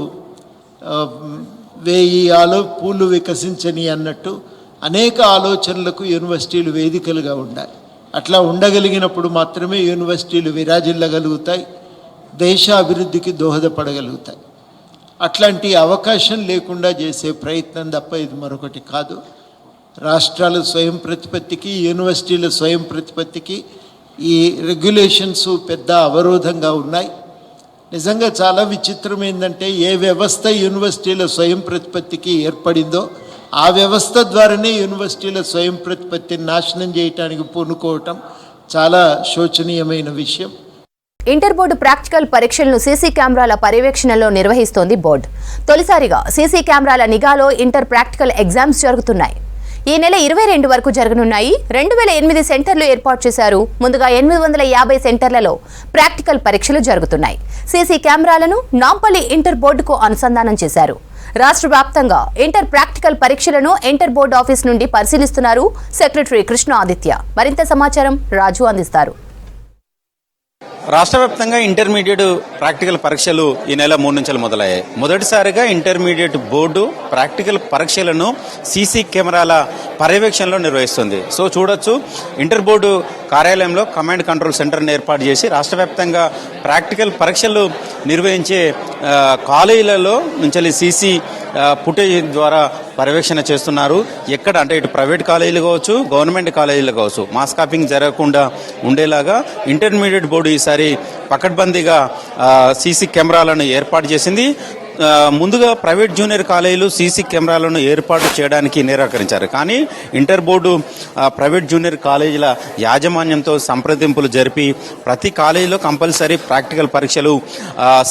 1000 పూలు వికసించని అన్నట్టు అనేక ఆలోచనలకు యూనివర్సిటీలు వేదికలుగా ఉండాలి. అట్లా ఉండగలిగినప్పుడు మాత్రమే యూనివర్సిటీలు విరాజిల్లగలుగుతాయి, దేశ అభివృద్ధికి దోహదపడగలుగుతాయి. అట్లాంటి అవకాశం లేకుండా చేసే ప్రయత్నం తప్ప ఇది మరొకటి కాదు. రాష్ట్రాల స్వయం ప్రతిపత్తికి, యూనివర్సిటీల స్వయం ప్రతిపత్తికి ఈ రెగ్యులేషన్స్ పెద్ద అవరోధంగా ఉన్నాయి. నిజంగా చాలా విచిత్రం ఏంటంటే, ఏ వ్యవస్థ యూనివర్సిటీల స్వయం ప్రతిపత్తికి ఏర్పడిందో ఆ వ్యవస్థ ద్వారానే యూనివర్సిటీల స్వయం ప్రతిపత్తిని నాశనం చేయడానికి పూనుకోవటం చాలా శోచనీయమైన విషయం. ఇంటర్ బోర్డు ప్రాక్టికల్ పరీక్షలను సీసీ కెమెరాల పర్యవేక్షణలో నిర్వహిస్తోంది బోర్డు. తొలిసారిగా సీసీ కెమెరాల నిఘాలో ఇంటర్ ప్రాక్టికల్ ఎగ్జామ్స్ జరుగుతున్నాయి. ఈ నెల 22 వరకు జరగనున్నాయి. 2008 సెంటర్లు ఏర్పాటు చేశారు. ముందుగా 850 సెంటర్లలో ప్రాక్టికల్ పరీక్షలు జరుగుతున్నాయి. సీసీ కెమెరాలను నాంపల్లి ఇంటర్ బోర్డుకు అనుసంధానం చేశారు. రాష్ట్ర వ్యాప్తంగా ఇంటర్ ప్రాక్టికల్ పరీక్షలను ఇంటర్ బోర్డు ఆఫీస్ నుండి పరిశీలిస్తున్నారు సెక్రటరీ కృష్ణ ఆదిత్య. మరింత సమాచారం రాజు అందిస్తారు. రాష్ట్ర వ్యాప్తంగా ఇంటర్మీడియట్ ప్రాక్టికల్ పరీక్షలు ఈ నెల 3 నుంచి మొదలయ్యాయి. మొదటిసారిగా ఇంటర్మీడియట్ బోర్డు ప్రాక్టికల్ పరీక్షలను సీసీ కెమెరాల పర్యవేక్షణలో నిర్వహిస్తుంది. సో చూడొచ్చు, ఇంటర్ బోర్డు కార్యాలయంలో కమాండ్ కంట్రోల్ సెంటర్ని ఏర్పాటు చేసి రాష్ట్ర వ్యాప్తంగా ప్రాక్టికల్ పరీక్షలు నిర్వహించే కాలేజీలలో నుంచి సీసీ ఫుటేజ్ ద్వారా పర్యవేక్షణ చేస్తున్నారు. ఎక్కడ అంటే ఇటు ప్రైవేట్ కాలేజీలు కావచ్చు, గవర్నమెంట్ కాలేజీలు కావచ్చు, మాస్ కాపింగ్ జరగకుండా ఉండేలాగా ఇంటర్మీడియట్ బోర్డు ఈసారి పకడ్బందీగా సీసీ కెమెరాలను ఏర్పాటు చేసింది. ముందుగా ప్రైవేట్ జూనియర్ కాలేజీలు సీసీ కెమెరాలను ఏర్పాటు చేయడానికి నిరాకరించారు. కానీ ఇంటర్ బోర్డు ప్రైవేట్ జూనియర్ కాలేజీల యాజమాన్యంతో సంప్రదింపులు జరిపి ప్రతి కాలేజీలో కంపల్సరీ ప్రాక్టికల్ పరీక్షలు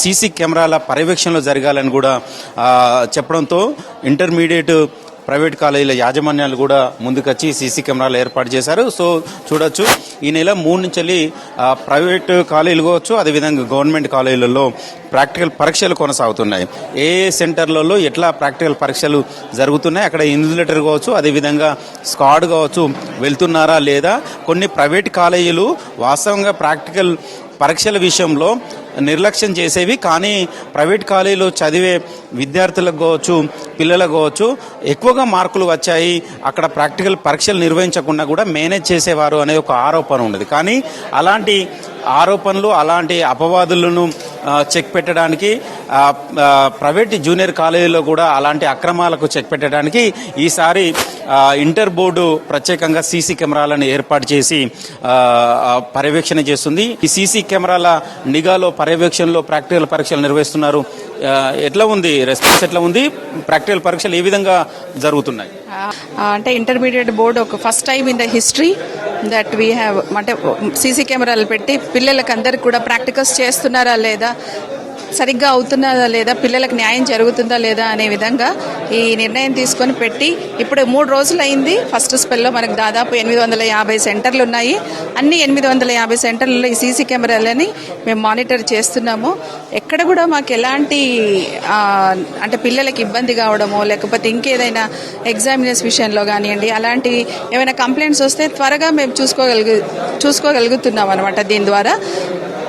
సీసీ కెమెరాల పర్యవేక్షణలో జరగాలని కూడా చెప్పడంతో ఇంటర్మీడియట్ ప్రైవేట్ కాలేజీల యాజమాన్యాలు కూడా ముందుకొచ్చి సీసీ కెమెరాలు ఏర్పాటు చేశారు. సో చూడొచ్చు, ఈ నెల 3 నుంచి ప్రైవేట్ కాలేజీలు కావచ్చు, అదేవిధంగా గవర్నమెంట్ కాలేజీలలో ప్రాక్టికల్ పరీక్షలు కొనసాగుతున్నాయి. ఏ సెంటర్లలో ఎట్లా ప్రాక్టికల్ పరీక్షలు జరుగుతున్నాయి, అక్కడ ఇన్విజిలేటర్ కావచ్చు, అదేవిధంగా స్క్వాడ్ కావచ్చు వెళ్తున్నారా లేదా. కొన్ని ప్రైవేట్ కాలేజీలు వాస్తవంగా ప్రాక్టికల్ పరీక్షల విషయంలో నిర్లక్ష్యం చేసేవి. కానీ ప్రైవేట్ కాలేజీలో చదివే విద్యార్థులకు కావచ్చు, పిల్లలకు కావచ్చు ఎక్కువగా మార్కులు వచ్చాయి, అక్కడ ప్రాక్టికల్ పరీక్షలు నిర్వహించకుండా కూడా మేనేజ్ చేసేవారు అనే ఒక ఆరోపణ ఉండేది. కానీ అలాంటి ఆరోపణలు, అలాంటి అపవాదులను చెక్ పెట్టడానికి ప్రైవేట్ జూనియర్ కాలేజీలో కూడా అలాంటి అక్రమాలకు చెక్ పెట్టడానికి ఈసారి ఇంటర్ బోర్డు ప్రత్యేకంగా సీసీ కెమెరాలను ఏర్పాటు చేసి పర్యవేక్షణ చేస్తుంది. ఈ సీసీ కెమెరాల నిఘాలో పర్యవేక్షణలో ప్రాక్టికల్ పరీక్షలు నిర్వహిస్తున్నారు. ఎట్లా ఉంది రెస్పాన్స్, ఎట్లా ఉంది? ప్రాక్టికల్ పరీక్షలు ఏ విధంగా జరుగుతున్నాయి? అంటే ఇంటర్మీడియట్ బోర్డు ఒక first time in the history that we have అంటే సీసీ కెమెరాలు పెట్టి పిల్లలకి అందరికి కూడా ప్రాక్టికల్స్ చేస్తున్నారా లేదా, సరిగ్గా అవుతున్నదా లేదా, పిల్లలకు న్యాయం జరుగుతుందా లేదా అనే విధంగా ఈ నిర్ణయం తీసుకొని పెట్టి ఇప్పుడు 3 రోజులు అయింది. ఫస్ట్ స్పెల్లో మనకు దాదాపు 850 సెంటర్లు ఉన్నాయి. అన్ని 850 సెంటర్లలో ఈ సీసీ కెమెరాలని మేము మానిటర్ చేస్తున్నాము. ఎక్కడ కూడా మాకు ఎలాంటి అంటే పిల్లలకి ఇబ్బంది కావడమో లేకపోతే ఇంకేదైనా ఎగ్జామినర్స్ విషయంలో కానివ్వండి అలాంటి ఏమైనా కంప్లైంట్స్ వస్తే త్వరగా మేము చూసుకోగలుగుతున్నాం అనమాట దీని ద్వారా.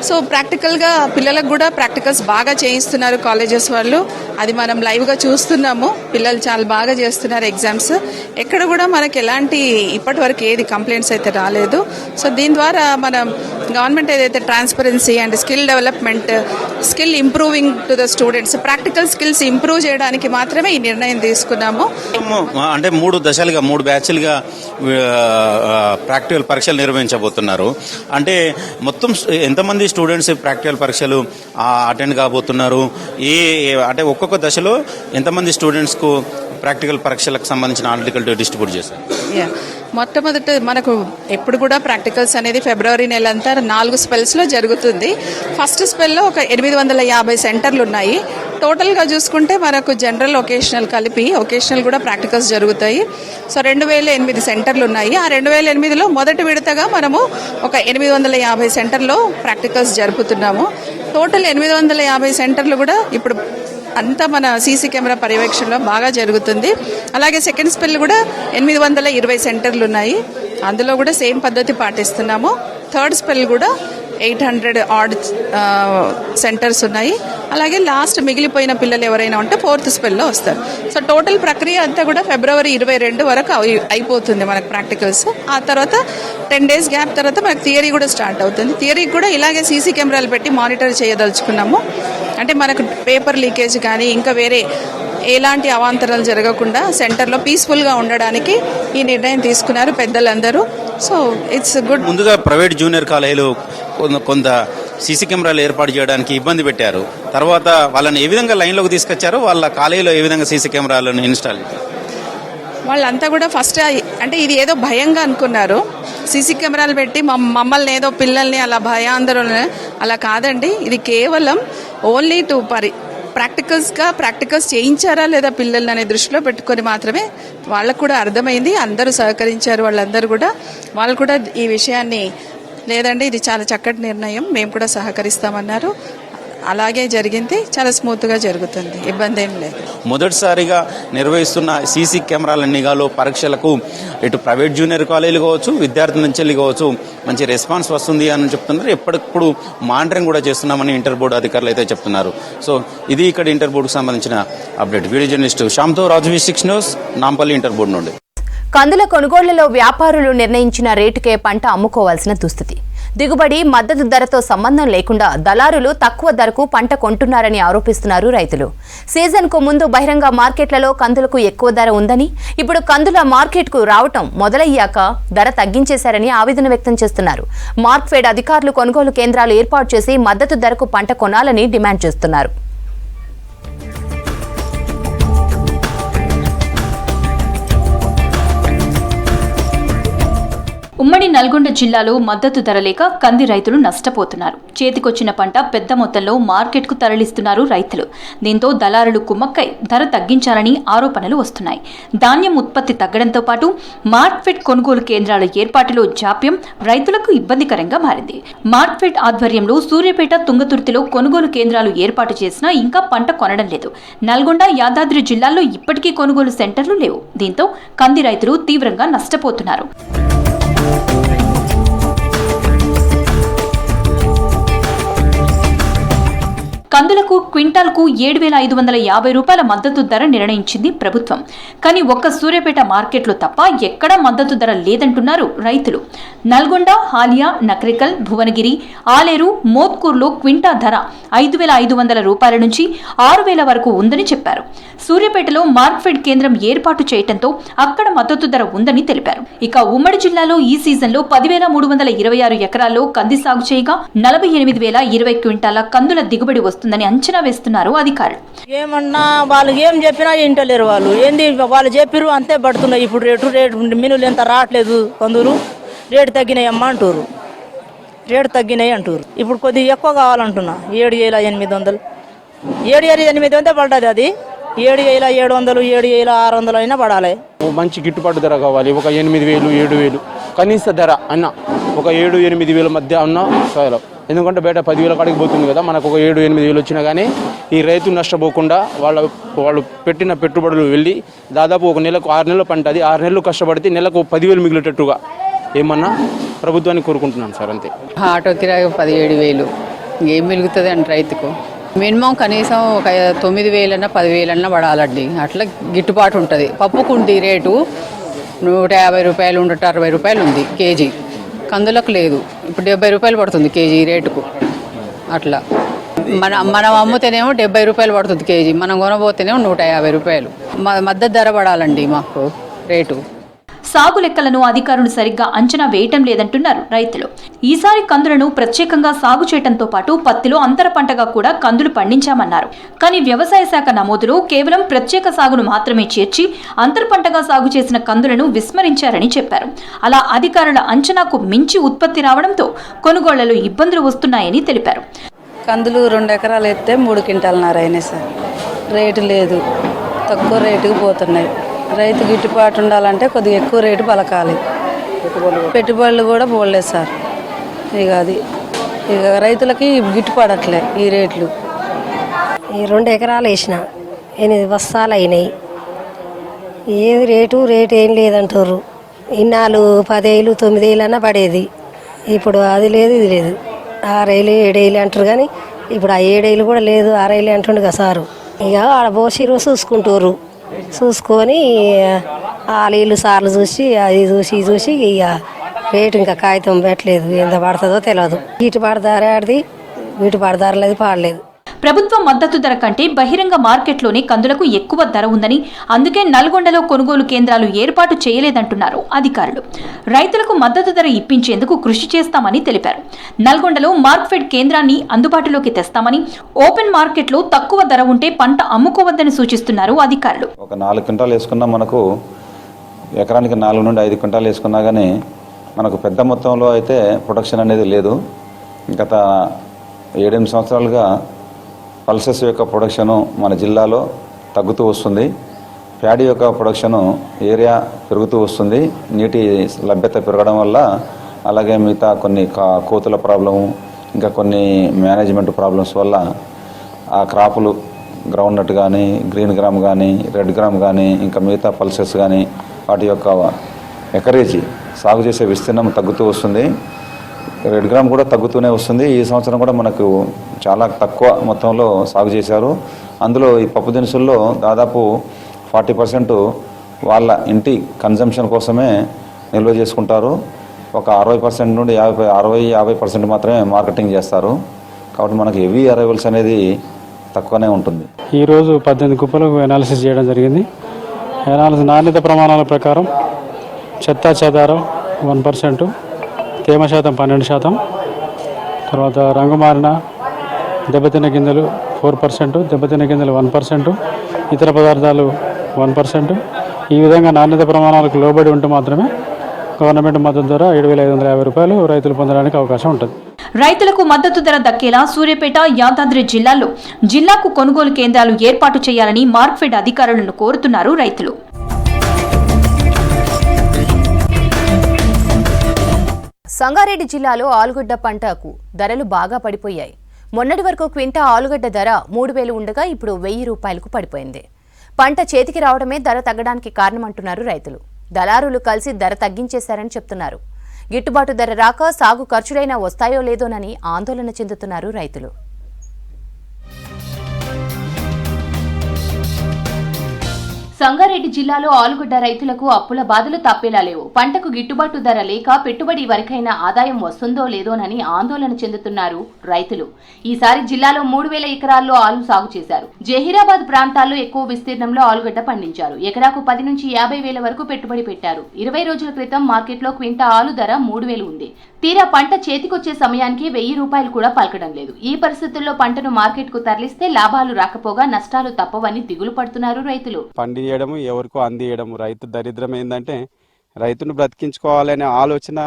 సో ప్రాక్టికల్గా పిల్లలకు కూడా ప్రాక్టికల్స్ బాగా చేయిస్తున్నారు కాలేజెస్ వాళ్ళు. అది మనం లైవ్గా చూస్తున్నాము. పిల్లలు చాలా బాగా చేస్తున్నారు ఎగ్జామ్స్. ఎక్కడ కూడా మనకి ఎలాంటి ఇప్పటి వరకు ఏది కంప్లైంట్స్ అయితే రాలేదు. సో దీని ద్వారా మనం గవర్నమెంట్ ఏదైతే transparency and skill development, skill improving to the students, practical skills improve చేయడానికి మాత్రమే ఈ నిర్ణయం తీసుకున్నాము. అంటే 3 దశలుగా 3 బ్యాచ్లుగా ప్రాక్టికల్ పరీక్షలు నిర్వహించబోతున్నారు. అంటే మొత్తం ఎంతమంది స్టూడెంట్స్ ప్రాక్టికల్ పరీక్షలు అటెండ్ కాబోతున్నారు? అంటే ఒక్కొక్క దశలో ఎంతమంది స్టూడెంట్స్కు ప్రాక్టికల్ పరీక్షలకు సంబంధించిన ఆర్టికల్ డిస్ట్రిబ్యూట్ చేశారు? మొట్టమొదట మనకు ఎప్పుడు కూడా ప్రాక్టికల్స్ అనేది ఫిబ్రవరి నెల అంతా 4 స్పెల్స్లో జరుగుతుంది. ఫస్ట్ స్పెల్లో ఒక 850 సెంటర్లు ఉన్నాయి. టోటల్గా చూసుకుంటే మనకు జనరల్ ఒకేషనల్ కలిపి ఒకేషనల్ కూడా ప్రాక్టికల్స్ జరుగుతాయి. సో 2008 సెంటర్లు ఉన్నాయి. ఆ 2008లో మొదటి విడతగా మనము ఒక 850 సెంటర్లో ప్రాక్టికల్స్ జరుపుతున్నాము. టోటల్ 850 సెంటర్లు కూడా ఇప్పుడు అంతా మన సీసీ కెమెరా పర్యవేక్షణలో బాగా జరుగుతుంది. అలాగే సెకండ్ స్పెల్ కూడా 820 సెంటర్లు ఉన్నాయి. అందులో కూడా సేమ్ పద్ధతి పాటిస్తున్నాము. థర్డ్ స్పెల్ కూడా 800 ఆడ్ సెంటర్స్ ఉన్నాయి. అలాగే లాస్ట్ మిగిలిపోయిన పిల్లలు ఎవరైనా ఉంటే 4th స్పెల్లో వస్తారు. సో టోటల్ ప్రక్రియ అంతా కూడా ఫిబ్రవరి 22 వరకు అయిపోతుంది మనకు ప్రాక్టికల్స్. ఆ తర్వాత 10 days గ్యాప్ తర్వాత మనకు థియరీ కూడా స్టార్ట్ అవుతుంది. థియరీకి కూడా ఇలాగే సీసీ కెమెరాలు పెట్టి మానిటర్ చేయదలుచుకున్నాము. అంటే మనకు పేపర్ లీకేజ్ కానీ ఇంకా వేరే ఎలాంటి అవాంతరాలు జరగకుండా సెంటర్లో పీస్ఫుల్గా ఉండడానికి ఈ నిర్ణయం తీసుకున్నారు పెద్దలందరూ. So it's good. ముందుగా ప్రైవేట్ జూనియర్ కాలేజీలు కొంత సీసీ కెమెరాలు ఏర్పాటు చేయడానికి ఇబ్బంది పెట్టారు. తర్వాత వాళ్ళని ఏ విధంగా లైన్లోకి తీసుకొచ్చారు? వాళ్ళ కాలేజీలో ఏ విధంగా సీసీ కెమెరాలను ఇన్స్టాల్ చేశారు? వాళ్ళంతా కూడా ఫస్ట్ అంటే ఇది ఏదో భయంగా అనుకున్నారు. సీసీ కెమెరాలు పెట్టి మమ్మల్ని ఏదో పిల్లల్ని అలా భయాందోళన అలా కాదండి. ఇది కేవలం ఓన్లీ టు ప్రాక్టికల్స్ చేయించారా లేదా పిల్లల్ని అనే దృష్టిలో పెట్టుకొని మాత్రమే వాళ్ళకు కూడా అర్థమైంది. అందరూ సహకరించారు. వాళ్ళు కూడా ఈ విషయాన్ని లేదండి ఇది చాలా చక్కటి నిర్ణయం, మేము కూడా సహకరిస్తామన్నారు. అలాగే జరిగింది. చాలా స్మూత్గా జరుగుతుంది, ఇబ్బంది ఏం లేదు. మొదటిసారిగా నిర్వహిస్తున్న సీసీ కెమెరాల నిఘాలో పరీక్షలకు ఇటు ప్రైవేట్ జూనియర్ కాలేజీలు కావచ్చు, విద్యార్థుల నుంచి కావచ్చు మంచి రెస్పాన్స్ వస్తుంది అని చెప్తున్నారు. ఎప్పటికప్పుడు మానిటరింగ్ కూడా చేస్తున్నామని ఇంటర్ బోర్డు అధికారులు అయితే చెప్తున్నారు. సో ఇది ఇక్కడ ఇంటర్ బోర్డుకు సంబంధించిన అప్డేట్. వీడియో జర్నలిస్ట్ శ్యామ్తో రాజు, V6 news, Nampally inter board నుండి. కందుల కొనుగోళ్లలో వ్యాపారులు నిర్ణయించిన రేటుకే పంట అమ్ముకోవాల్సిన దుస్థితి. దిగుబడి, మద్దతు ధరతో సంబంధం లేకుండా దళారులు తక్కువ ధరకు పంట కొంటున్నారని ఆరోపిస్తున్నారు రైతులు. సీజన్కు ముందు బహిరంగ మార్కెట్లలో కందులకు ఎక్కువ ధర ఉందని, ఇప్పుడు కందుల మార్కెట్కు రావటం మొదలయ్యాక ధర తగ్గించేశారని ఆవేదన వ్యక్తం చేస్తున్నారు. మార్క్ఫెడ్ అధికారులు కొనుగోలు కేంద్రాలు ఏర్పాటు చేసి మద్దతు ధరకు పంట కొనాలని డిమాండ్ చేస్తున్నారు. ఉమ్మడి నల్గొండ జిల్లాలో మద్దతు ధర లేక కంది రైతులు నష్టపోతున్నారు. చేతికొచ్చిన పంట పెద్ద మొత్తంలో మార్కెట్కు తరలిస్తున్నారు రైతులు. దీంతో దళారులు కుమ్మక్కై ధర తగ్గించాలని ఆరోపణలు వస్తున్నాయి. ధాన్యం ఉత్పత్తి తగ్గడంతో పాటు మార్క్ఫెడ్ కొనుగోలు కేంద్రాల ఏర్పాటులో జాప్యం రైతులకు ఇబ్బందికరంగా మారింది. మార్క్ఫెడ్ ఆధ్వర్యంలో సూర్యాపేట, తుంగతుర్తిలో కొనుగోలు కేంద్రాలు ఏర్పాటు చేసినా ఇంకా పంట కొనడం లేదు. నల్గొండ, యాదాద్రి జిల్లాల్లో ఇప్పటికీ కొనుగోలు సెంటర్లు లేవు. దీంతో కంది రైతులు తీవ్రంగా నష్టపోతున్నారు. కందులకు క్వింటాల్కు 7,550 రూపాయల మద్దతు ధర నిర్ణయించింది ప్రభుత్వం. కానీ ఒక్క సూర్యాపేట మార్కెట్లో తప్ప ఎక్కడా మద్దతు ధర లేదంటున్నారు రైతులు. నల్గొండ, హాలియా, నకరికల్, భువనగిరి, ఆలేరు, మోత్కూర్లో క్వింటా ధర 5,500 రూపాయల నుంచి 6,000 వరకు ఉందని చెప్పారు. సూర్యాపేటలో మార్క్ఫెడ్ కేంద్రం ఏర్పాటు చేయడంతో అక్కడ మద్దతు ధర ఉందని తెలిపారు. ఇక ఉమ్మడి జిల్లాలో ఈ సీజన్లో 10,326 ఎకరాల్లో కంది సాగు చేయగా 48,020 క్వింటాల కందుల దిగుబడి వస్తుందని అంచనా వేస్తున్నారు అధికారులు. ఏమన్నా వాళ్ళు ఏం చెప్పినా వింటలేరు. వాళ్ళు ఏంది వాళ్ళు చెప్పిరు అంతే పడుతున్నాయి. ఇప్పుడు రేటు మినులు ఎంత రావట్లేదు. కందులు రేటు తగ్గినాయమ్మా అంటారు, రేటు తగ్గినాయి అంటారు. ఇప్పుడు కొద్దిగా ఎక్కువ కావాలంటున్నా. 7,800 7,800 పడ్డది. అది 7,700 7,600 అయినా పడాలి. మంచి గిట్టుబాటు ధర కావాలి. ఒక 8,000 7,000 కనీస ధర అన్న ఒక 7,000-8,000 మధ్య ఉన్న చాలు. ఎందుకంటే బయట 10,000 కాడికి పోతుంది కదా. మనకు ఒక 7,000-8,000 వచ్చినా కానీ ఈ రైతు నష్టపోకుండా వాళ్ళు పెట్టిన పెట్టుబడులు వెళ్ళి దాదాపు ఒక నెలకు 6 నెలల పంట, అది 6 నెలలు కష్టపడితే నెలకు 10,000 మిగిలేటట్టుగా ఏమన్నా ప్రభుత్వాన్ని కోరుకుంటున్నాను సార్. అంతే. ఆటో కిరాయి 17,000 ఏం మిగులుతుంది అంటే రైతుకు మినిమం కనీసం ఒక 9,000 10,000 పడాలండి. అట్లా గిట్టుబాటు ఉంటుంది. పప్పుకుంది రేటు 150 రూపాయలు, 160 రూపాయలు ఉంది కేజీ. కందులకు లేదు. ఇప్పుడు 70 రూపాయలు పడుతుంది కేజీ రేటుకు. అట్లా మనం అమ్ముతేనేమో 70 రూపాయలు పడుతుంది కేజీ, మనం కొనబోతేనేమో 150 రూపాయలు. మద్దతు ధర పడాలండి మాకు రేటు. సాగు లెక్కలను అధికారులు సరిగ్గా అంచనా వేయటం లేదంటున్నారు రైతులు. ఈసారి కందులను ప్రత్యేకంగా సాగు చేయడంతో పాటు పత్తిలో అంతర పంటగా కూడా కందులు పండించామన్నారు. కానీ వ్యవసాయ శాఖ నమోదులో కేవలం ప్రత్యేక సాగును మాత్రమే చేర్చి అంతర పంటగా సాగు చేసిన కందులను విస్మరించారని చెప్పారు. అలా అధికారుల అంచనాకు మించి ఉత్పత్తి రావడంతో కొనుగోళ్లలో ఇబ్బందులు వస్తున్నాయని తెలిపారు. కందులు 2 ఎకరాలు ఎత్తే 3 క్వింటాలన్నర అయినాయి సార్. రేటు లేదు, తక్కువ రేటుకు పోతున్నాయి. రైతు గిట్టుబాటు ఉండాలంటే కొద్దిగా ఎక్కువ రేటు పలకాలి. పెట్టుబడులు కూడా పోలేదు సార్. ఇక రైతులకి గిట్టుపడట్లే ఈ రేట్లు. ఈ 2 ఎకరాలు వేసిన 8 బస్తాలు అయినాయి. ఏది రేటు ఏం లేదంటారు. ఇన్నాళ్ళు 10,000 9,000 పడేది. ఇప్పుడు అది లేదు, ఇది లేదు. 6,000 7,000 అంటారు. కానీ ఇప్పుడు ఆ 7,000 కూడా లేదు, 6,000 అంటుండు కదా సారు. ఇక ఆడ పోసిరు చూసుకుంటారు. చూసుకొని నీళ్ళు సార్లు చూసి అది చూసి ఇక రేటు ఇంకా కాగితం పెట్టలేదు. ఎంత పడుతుందో తెలియదు. గిట్టుబాటు ధర ఆడిది, గిట్టుబాటు ధరలేదు పాడలేదు. ప్రభుత్వ మద్దతు ధర కంటే బహిరంగ మార్కెట్లోనే కందులకు ఎక్కువ ధర ఉందని, అందుకే నల్గొండలో కొనుగోలు కేంద్రాలు ఏర్పాటు చేయలేదంటున్నారు అధికారులు. రైతులకు మద్దతు ధర ఇప్పించేందుకు కృషి చేస్తామని తెలిపారు. నల్గొండలో మార్క్ఫెడ్ కేంద్రాన్ని అందుబాటులోకి తెస్తామని, ఓపెన్ మార్కెట్లో తక్కువ ధర ఉంటే పంట అమ్ముకోవద్దని సూచిస్తున్నారు అధికారులు. ఒక 4 క్వింటాలు వేసుకున్నా మనకు ఎకరానికి 4 నుండి 5 క్వింటాలు వేసుకున్నా కానీ మనకు పెద్ద మొత్తంలో అయితే ప్రొడక్షన్ అనేది లేదు. గత 7-8 సంవత్సరాలుగా పల్సెస్ యొక్క ప్రొడక్షను మన జిల్లాలో తగ్గుతూ వస్తుంది. ప్యాడీ యొక్క ప్రొడక్షను ఏరియా పెరుగుతూ వస్తుంది. నీటి లభ్యత పెరగడం వల్ల, అలాగే మిగతా కొన్ని కోతుల ప్రాబ్లము, ఇంకా కొన్ని మేనేజ్మెంట్ ప్రాబ్లమ్స్ వల్ల ఆ క్రాపులు గ్రౌండ్ నట్ కానీ, గ్రీన్ గ్రామ్ కానీ, రెడ్ గ్రామ్ కానీ, ఇంకా మిగతా పల్సెస్ కానీ వాటి యొక్క ఎకరేజీ సాగు చేసే విస్తీర్ణం తగ్గుతూ వస్తుంది. రెడ్ గ్రామ్ కూడా తగ్గుతూనే వస్తుంది. ఈ సంవత్సరం కూడా మనకు చాలా తక్కువ మొత్తంలో సాగు చేశారు. అందులో ఈ పప్పు దినుసుల్లో దాదాపు 40% వాళ్ళ ఇంటి కన్జంప్షన్ కోసమే నిల్వ చేసుకుంటారు. ఒక 60% నుండి 50% మాత్రమే మార్కెటింగ్ చేస్తారు. కాబట్టి మనకు హెవీ అరైవల్స్ అనేది తక్కువనే ఉంటుంది. ఈరోజు 18 కుప్పలకు అనాలిసిస్ చేయడం జరిగింది. అనాలిసిస్ నాణ్యత ప్రమాణాల ప్రకారం చెత్త చెదారం 1%, తేమ శాతం 12%, తర్వాత రంగు మారిన దెబ్బతిన్న గింజలు 4%, దెబ్బతిన్న గింజలు 1%, ఇతర పదార్థాలు 1%. ఈ విధంగా నాణ్యత ప్రమాణాలకు లోబడి ఉంటే మాత్రమే గవర్నమెంట్ మద్దతు ధర 7,550 రూపాయలు రైతులు పొందడానికి అవకాశం ఉంటుంది. రైతులకు మద్దతు ధర దక్కేలా సూర్యాపేట, యాదాద్రి జిల్లాల్లో జిల్లాకు కొనుగోలు కేంద్రాలు ఏర్పాటు చేయాలని మార్క్ఫెడ్ అధికారులను కోరుతున్నారు రైతులు. సంగారెడ్డి జిల్లాలో ఆలుగడ్డ పంటకు ధరలు బాగా పడిపోయాయి. మొన్నటి వరకు క్వింటా ఆలుగడ్డ ధర 3,000 ఉండగా ఇప్పుడు 1,000 రూపాయలకు పడిపోయింది. పంట చేతికి రావడమే ధర తగ్గడానికి కారణమంటున్నారు రైతులు. దళారులు కలిసి ధర తగ్గించేశారని చెప్తున్నారు. గిట్టుబాటు ధర రాక సాగు ఖర్చులైనా వస్తాయో లేదోనని ఆందోళన చెందుతున్నారు రైతులు. సంగారెడ్డి జిల్లాలో ఆలుగడ్డ రైతులకు అప్పుల బాధలు తప్పేలా లేవు. పంటకు గిట్టుబాటు ధర లేక పెట్టుబడి వరకైనా ఆదాయం వస్తుందో లేదోనని ఆందోళన చెందుతున్నారు రైతులు. ఈసారి జిల్లాలో 3,000 ఎకరాల్లో ఆలు సాగు చేశారు. జహీరాబాద్ ప్రాంతాల్లో ఎక్కువ విస్తీర్ణంలో ఆలుగడ్డ పండించారు. ఎకరాకు 10 నుంచి 50,000 వరకు పెట్టుబడి పెట్టారు. 20 రోజుల క్రితం మార్కెట్లో క్వింటా ఆలు ధర 3,000 ఉంది. తీరా పంట చేతికొచ్చే సమయానికి 1,000 రూపాయలు కూడా పలకడం లేదు. ఈ పరిస్థితుల్లో పంటను మార్కెట్ కు తరలిస్తే లాభాలు రాకపోగా నష్టాలు తప్పవని దిగులు పడుతున్నారు రైతులు. పండియడము ఎవరికో అందియడము. రైతు దరిద్రం ఏంటంటే రైతును బ్రతికించుకోవాలనే ఆలోచన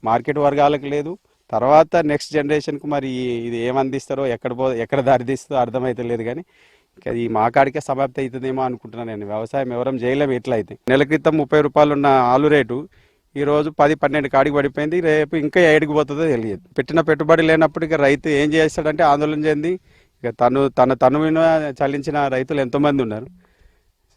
మార్కెట్ వర్గాలకు లేదు. తర్వాత నెక్స్ట్ జనరేషన్కు మరి ఇది ఏమందిస్తారో ఎక్కడ దారితీస్తారో అర్థమైతే లేదు. కానీ ఈ మా కాడికే సమాప్తి అవుతుందేమో అనుకుంటున్నాను నేను. వ్యవసాయం ఎవరం చేయలేము. ఎట్లయితే నెల క్రితం 30 రూపాయలు ఉన్న ఆలు రేటు ఈరోజు 10-12 కాడికి పడిపోయింది. రేపు ఇంకా 7కి పోతుందో తెలియదు. పెట్టిన పెట్టుబడి లేనప్పుడు ఇక రైతు ఏం చేస్తాడంటే ఆందోళన చెంది ఇక తనువును చలించిన రైతులు ఎంతోమంది ఉన్నారు.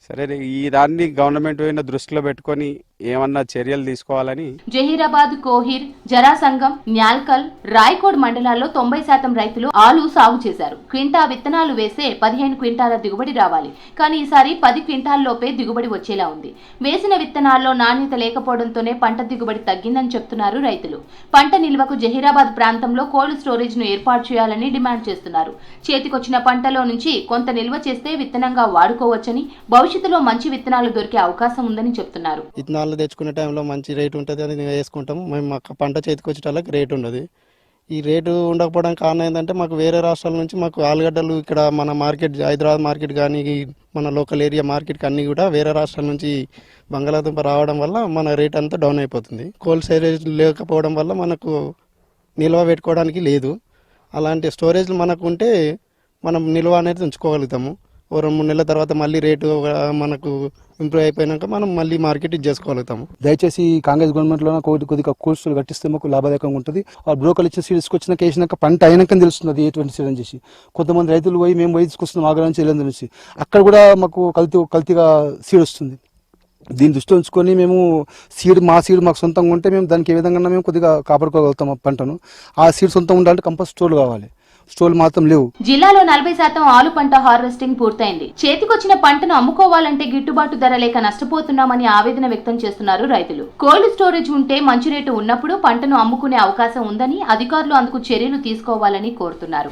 సరే ఈ దాన్ని గవర్నమెంట్ దృష్టిలో పెట్టుకొని ఏమన్నా చర్యలు తీసుకోవాలని. జహీరాబాద్, కోహిర్, జరాసంగం, న్యాల్కల్, రాయకోడ్ మండలాల్లో 90% రైతులు ఆలు సాగు చేశారు. క్వింటా విత్తనాలు వేసే 15 క్వింటాల దిగుబడి రావాలి. కానీ ఈసారి 10 క్వింటాల్లోపే దిగుబడి వచ్చేలా ఉంది. వేసిన విత్తనాల్లో నాణ్యత లేకపోవడంతోనే పంట దిగుబడి తగ్గిందని చెప్తున్నారు రైతులు. పంట నిల్వకు జహీరాబాద్ ప్రాంతంలో కోల్డ్ స్టోరేజ్ ను ఏర్పాటు చేయాలని డిమాండ్ చేస్తున్నారు. చేతికొచ్చిన పంటలో నుంచి కొంత నిల్వ చేస్తే విత్తనంగా వాడుకోవచ్చని, భవిష్యత్తులో మంచి విత్తనాలు దొరికే అవకాశం ఉందని చెప్తున్నారు. తెచ్చుకునే టైంలో మంచి రేటు ఉంటుంది అని వేసుకుంటాము. మేము మాకు పంట చేతికి వచ్చేటోళ్ళకి రేటు ఉండదు. ఈ రేటు ఉండకపోవడానికి కారణం ఏంటంటే మాకు వేరే రాష్ట్రాల నుంచి మాకు ఆలుగడ్డలు ఇక్కడ మన మార్కెట్ హైదరాబాద్ మార్కెట్ కానీ మన లోకల్ ఏరియా మార్కెట్కి అన్నీ కూడా వేరే రాష్ట్రాల నుంచి బంగాళాదుంప రావడం వల్ల మన రేట్ అంతా డౌన్ అయిపోతుంది. కోల్డ్ స్టోరేజ్ లేకపోవడం వల్ల మనకు నిల్వ పెట్టుకోవడానికి లేదు. అలాంటి స్టోరేజ్లు మనకు ఉంటే మనం నిల్వ అనేది ఉంచుకోగలుగుతాము. 2-3 నెలల తర్వాత మళ్ళీ రేటు మనకు ఇంప్రూవ్ అయిపోయినాక మనం మళ్ళీ మార్కెట్ చేసుకోగలుగుతాము. దయచేసి కాంగ్రెస్ గవర్నమెంట్లో కొద్దిగా కోర్సులు కట్టిస్తే మాకు లాభదాయకంగా ఉంటుంది. ఆ బ్రోకర్లు ఇచ్చిన సీడ్స్కి వచ్చినాక వేసినాక పంట అయినాక తెలుస్తుంది ఎటువంటి సీడ్ అని చేసి. కొంతమంది రైతులు పోయి మేము పోయి తీసుకొస్తున్నాం ఆగ్రహం నుంచి వెళ్ళని తెలిసి అక్కడ కూడా మాకు కల్తీగా సీడ్ వస్తుంది. దీన్ని దృష్టి ఉంచుకొని మేము మా సీడ్ మాకు సొంతంగా ఉంటే మేము దానికి ఏ విధంగా మేము కొద్దిగా కాపాడుకోగలుగుతాం పంటను. ఆ సీడ్ సొంతంగా ఉండాలంటే కంపల్సరీ స్టోర్లు కావాలి. స్టోర్లు మాత్రం లేవు. జిల్లాలో 40% ఆలు పంట హార్వెస్టింగ్ పూర్తయింది. చేతికొచ్చిన పంటను అమ్ముకోవాలంటే గిట్టుబాటు ధర లేక నష్టపోతున్నామని ఆవేదన వ్యక్తం చేస్తున్నారు రైతులు. కోల్డ్ స్టోరేజ్ ఉంటే మంచి రేటు ఉన్నప్పుడు పంటను అమ్ముకునే అవకాశం ఉందని, అధికారులు అందుకు చర్యలు తీసుకోవాలని కోరుతున్నారు.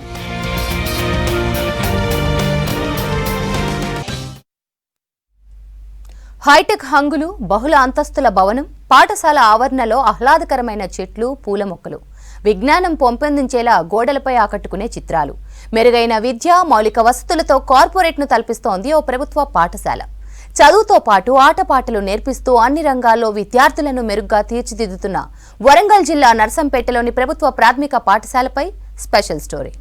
హైటెక్ హంగులు, బహుళ అంతస్తుల భవనం, పాఠశాల ఆవరణలో ఆహ్లాదకరమైన చెట్లు, పూల మొక్కలు, విజ్ఞానం పెంపొందించేలా గోడలపై ఆకట్టుకునే చిత్రాలు, మెరుగైన విద్య, మౌలిక వసతులతో కార్పొరేట్ను తలపిస్తోంది ఓ ప్రభుత్వ పాఠశాల. చదువుతో పాటు ఆటపాటలు నేర్పిస్తూ అన్ని రంగాల్లో విద్యార్థులను మెరుగ్గా తీర్చిదిద్దుతున్న వరంగల్ జిల్లా నర్సంపేటలోని ప్రభుత్వ ప్రాథమిక పాఠశాలపై స్పెషల్ స్టోరీ.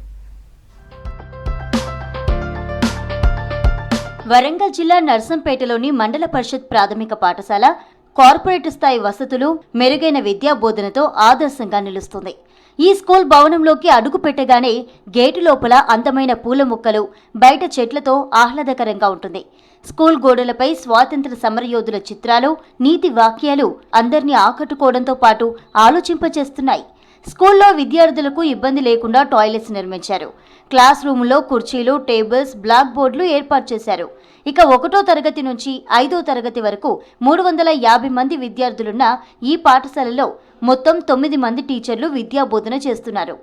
వరంగల్ జిల్లా నర్సంపేటలోని మండల పరిషత్ ప్రాథమిక పాఠశాల కార్పొరేట్ స్థాయి వసతులు, మెరుగైన విద్యా బోధనతో ఆదర్శంగా నిలుస్తుంది. ఈ స్కూల్ భవనంలోకి అడుగు పెట్టగానే గేటు లోపల అందమైన పూల మొక్కలు, బయట చెట్లతో ఆహ్లాదకరంగా ఉంటుంది. స్కూల్ గోడలపై స్వాతంత్ర సమరయోధుల చిత్రాలు, నీతి వాక్యాలు అందరినీ ఆకట్టుకోవడంతో పాటు ఆలోచింపచేస్తున్నాయి. స్కూల్లో విద్యార్థులకు ఇబ్బంది లేకుండా టాయిలెట్స్ నిర్మించారు. క్లాస్ రూములో కుర్చీలు, టేబుల్స్, బ్లాక్ బోర్డులు ఏర్పాటు చేశారు. ఇక 1వ తరగతి నుంచి 5వ తరగతి వరకు 350 మంది విద్యార్థులున్న ఈ పాఠశాలలో మొత్తం 9 మంది టీచర్లు విద్యా బోధన చేస్తున్నారు.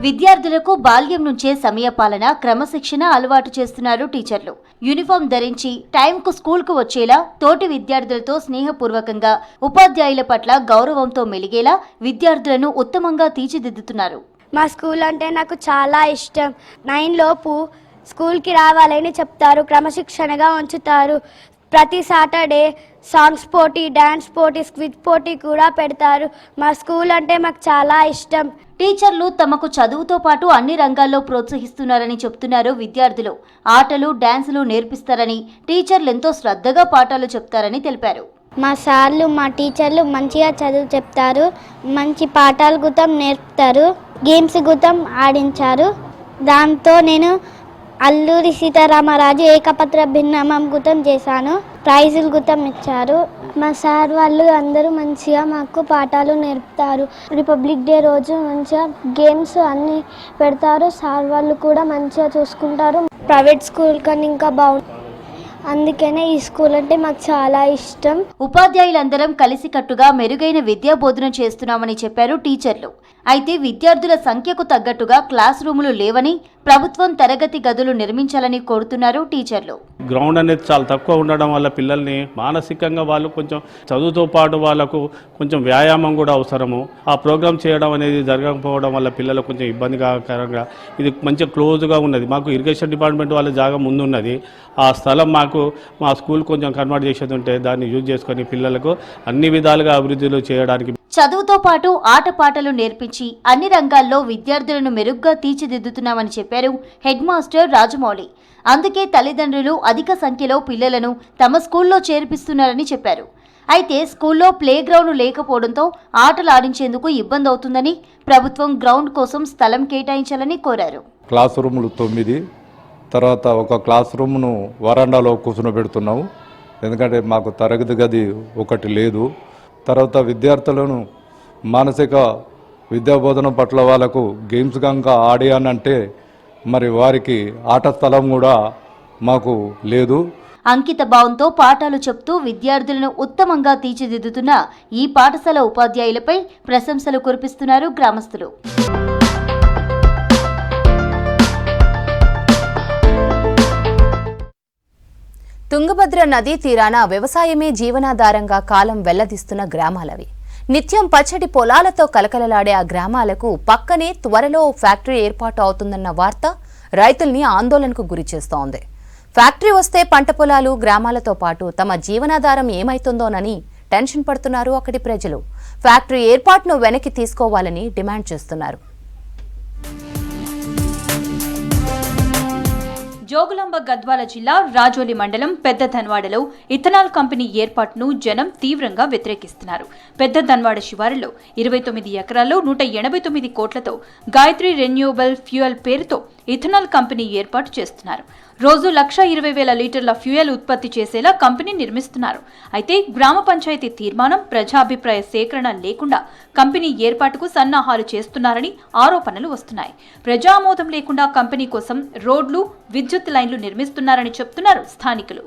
విద్యార్థులకు బాల్యం నుంచే సమయపాలన, క్రమశిక్షణ అలవాటు చేస్తున్నారు టీచర్లు. యూనిఫామ్ ధరించి టైంకు స్కూల్కు వచ్చేలా, తోటి విద్యార్థులతో స్నేహపూర్వకంగా, ఉపాధ్యాయుల పట్ల గౌరవంతో మెలిగేలా విద్యార్థులను ఉత్తమంగా తీర్చిదిద్దుతున్నారు. మా స్కూల్ అంటే నాకు చాలా ఇష్టం. 9 లోపు స్కూల్కి రావాలని చెప్తారు, క్రమశిక్షణగా ఉంచుతారు. ప్రతి సాటర్డే సాంగ్స్ పోటీ, డాన్స్ పోటీ, స్క్విజ్ పోటీ కూడా పెడతారు. మా స్కూల్ అంటే మాకు చాలా ఇష్టం. టీచర్లు తమకు చదువుతో పాటు అన్ని రంగాల్లో ప్రోత్సహిస్తున్నారని చెప్తున్నారు విద్యార్థులు. ఆటలు, డాన్సులు నేర్పిస్తారని, టీచర్లు ఎంతో శ్రద్ధగా పాఠాలు చెప్తారని తెలిపారు. మా సార్లు, మా టీచర్లు మంచిగా చదువు చెప్తారు, మంచి పాఠాలు గుతం నేర్పుతారు, గేమ్స్ గుతం ఆడించారు. దాంతో నేను అల్లూరి సీతారామరాజు ఏకపత్ర భిన్నమం గుతం చేశాను. ప్రైజులు గుతం ఇచ్చారు. మా సార్ వాళ్ళు అందరూ మంచిగా మాకు పాఠాలు నేర్పుతారు. రిపబ్లిక్ డే రోజు మంచిగా గేమ్స్ అన్నీ పెడతారు. సార్ వాళ్ళు కూడా మంచిగా చూసుకుంటారు. ప్రైవేట్ స్కూల్ కన్నా ఇంకా బాగుంటుంది. అందుకనే ఈ స్కూల్ అంటే మాకు చాలా ఇష్టం. ఉపాధ్యాయులందరం కలిసికట్టుగా మెరుగైన విద్యా బోధన చేస్తున్నామని చెప్పారు టీచర్లు. అయితే విద్యార్థుల సంఖ్యకు తగ్గట్టుగా క్లాస్ రూములు లేవని, ప్రభుత్వం తరగతి గదులు నిర్మించాలని కోరుతున్నారు టీచర్లు. గ్రౌండ్ అనేది చాలా తక్కువ ఉండడం వల్ల పిల్లల్ని మానసికంగా వాళ్ళు కొంచెం చదువుతో పాటు వాళ్ళకు కొంచెం వ్యాయామం కూడా అవసరము. ఆ ప్రోగ్రామ్ చేయడం అనేది జరగకపోవడం వల్ల పిల్లలకు కొంచెం ఇబ్బందికరంగా, ఇది మంచిగా క్లోజ్గా ఉన్నది. మాకు ఇరిగేషన్ డిపార్ట్మెంట్ వాళ్ళ జాగా ముందున్నది. ఆ స్థలం మాకు మా స్కూల్ కొంచెం కన్వర్ట్ చేసేది ఉంటే దాన్ని యూజ్ చేసుకొని పిల్లలకు అన్ని విధాలుగా అభివృద్ధిలో చేయడానికి. చదువుతో పాటు ఆటపాటలు నేర్పించి అన్ని రంగాల్లో విద్యార్థులను మెరుగ్గా తీర్చిదిద్దుతున్నామని చెప్పారు హెడ్ మాస్టర్ రాజమౌళి. అందుకే తల్లిదండ్రులు అధిక సంఖ్యలో పిల్లలను తమ స్కూల్లో చేర్పిస్తున్నారని చెప్పారు. అయితే స్కూల్లో ప్లే గ్రౌండ్ లేకపోవడంతో ఆటలు ఆడించేందుకు ఇబ్బంది అవుతుందని, ప్రభుత్వం గ్రౌండ్ కోసం స్థలం కేటాయించాలని కోరారు. క్లాస్ రూములు 9, తర్వాత ఒక క్లాస్ రూమ్ను వరండాలో కూర్చోబెడుతున్నాము. ఎందుకంటే మాకు తరగతి గది ఒకటి లేదు. తర్వాత విద్యార్థులను మానసిక విద్యాబోధన పట్ల వాళ్ళకు గేమ్స్ కనుక ఆడియానంటే మరి వారికి ఆట స్థలం కూడా మాకు లేదు. అంకిత భావంతో పాఠాలు చెప్తూ విద్యార్థులను ఉత్తమంగా తీర్చిదిద్దుతున్న ఈ పాఠశాల ఉపాధ్యాయులపై ప్రశంసలు కురిపిస్తున్నారు గ్రామస్తులు. తుంగభద్ర నదీ తీరాన వ్యవసాయమే జీవనాధారంగా కాలం వెల్లదీస్తున్న గ్రామాలవి. నిత్యం పచ్చటి పొలాలతో కలకలలాడే ఆ గ్రామాలకు పక్కనే త్వరలో ఫ్యాక్టరీ ఏర్పాటు అవుతుందన్న వార్త రైతుల్ని ఆందోళనకు గురిచేస్తోంది. ఫ్యాక్టరీ వస్తే పంట పొలాలు, గ్రామాలతో పాటు తమ జీవనాధారం ఏమైతుందోనని టెన్షన్ పడుతున్నారు అక్కడి ప్రజలు. ఫ్యాక్టరీ ఏర్పాటును వెనక్కి తీసుకోవాలని డిమాండ్ చేస్తున్నారు. జోగులాంబ గద్వాల జిల్లా రాజోలి మండలం పెద్ద ధన్వాడలో ఇథనాల్ కంపెనీ ఏర్పాటును జనం తీవ్రంగా వ్యతిరేకిస్తున్నారు. పెద్ద ధన్వాడ శివారులో 29 ఎకరాల్లో 189 కోట్లతో గాయత్రి రెన్యూవబుల్ ఫ్యూయల్ పేరుతో ఇథనాల్ కంపెనీ ఏర్పాటు చేస్తున్నారు. రోజు 1,20,000 లీటర్ల ఫ్యూయల్ ఉత్పత్తి చేసేలా కంపెనీ నిర్మిస్తున్నారు. అయితే గ్రామ పంచాయతీ తీర్మానం, ప్రజాభిప్రాయ సేకరణ లేకుండా కంపెనీ ఏర్పాటుకు సన్నాహాలు చేస్తున్నారని ఆరోపణలు వస్తున్నాయి. ప్రజామోదం లేకుండా కంపెనీ కోసం రోడ్లు, విద్యుత్ లైన్లు నిర్మిస్తున్నారని చెప్తున్నారు స్థానికులు.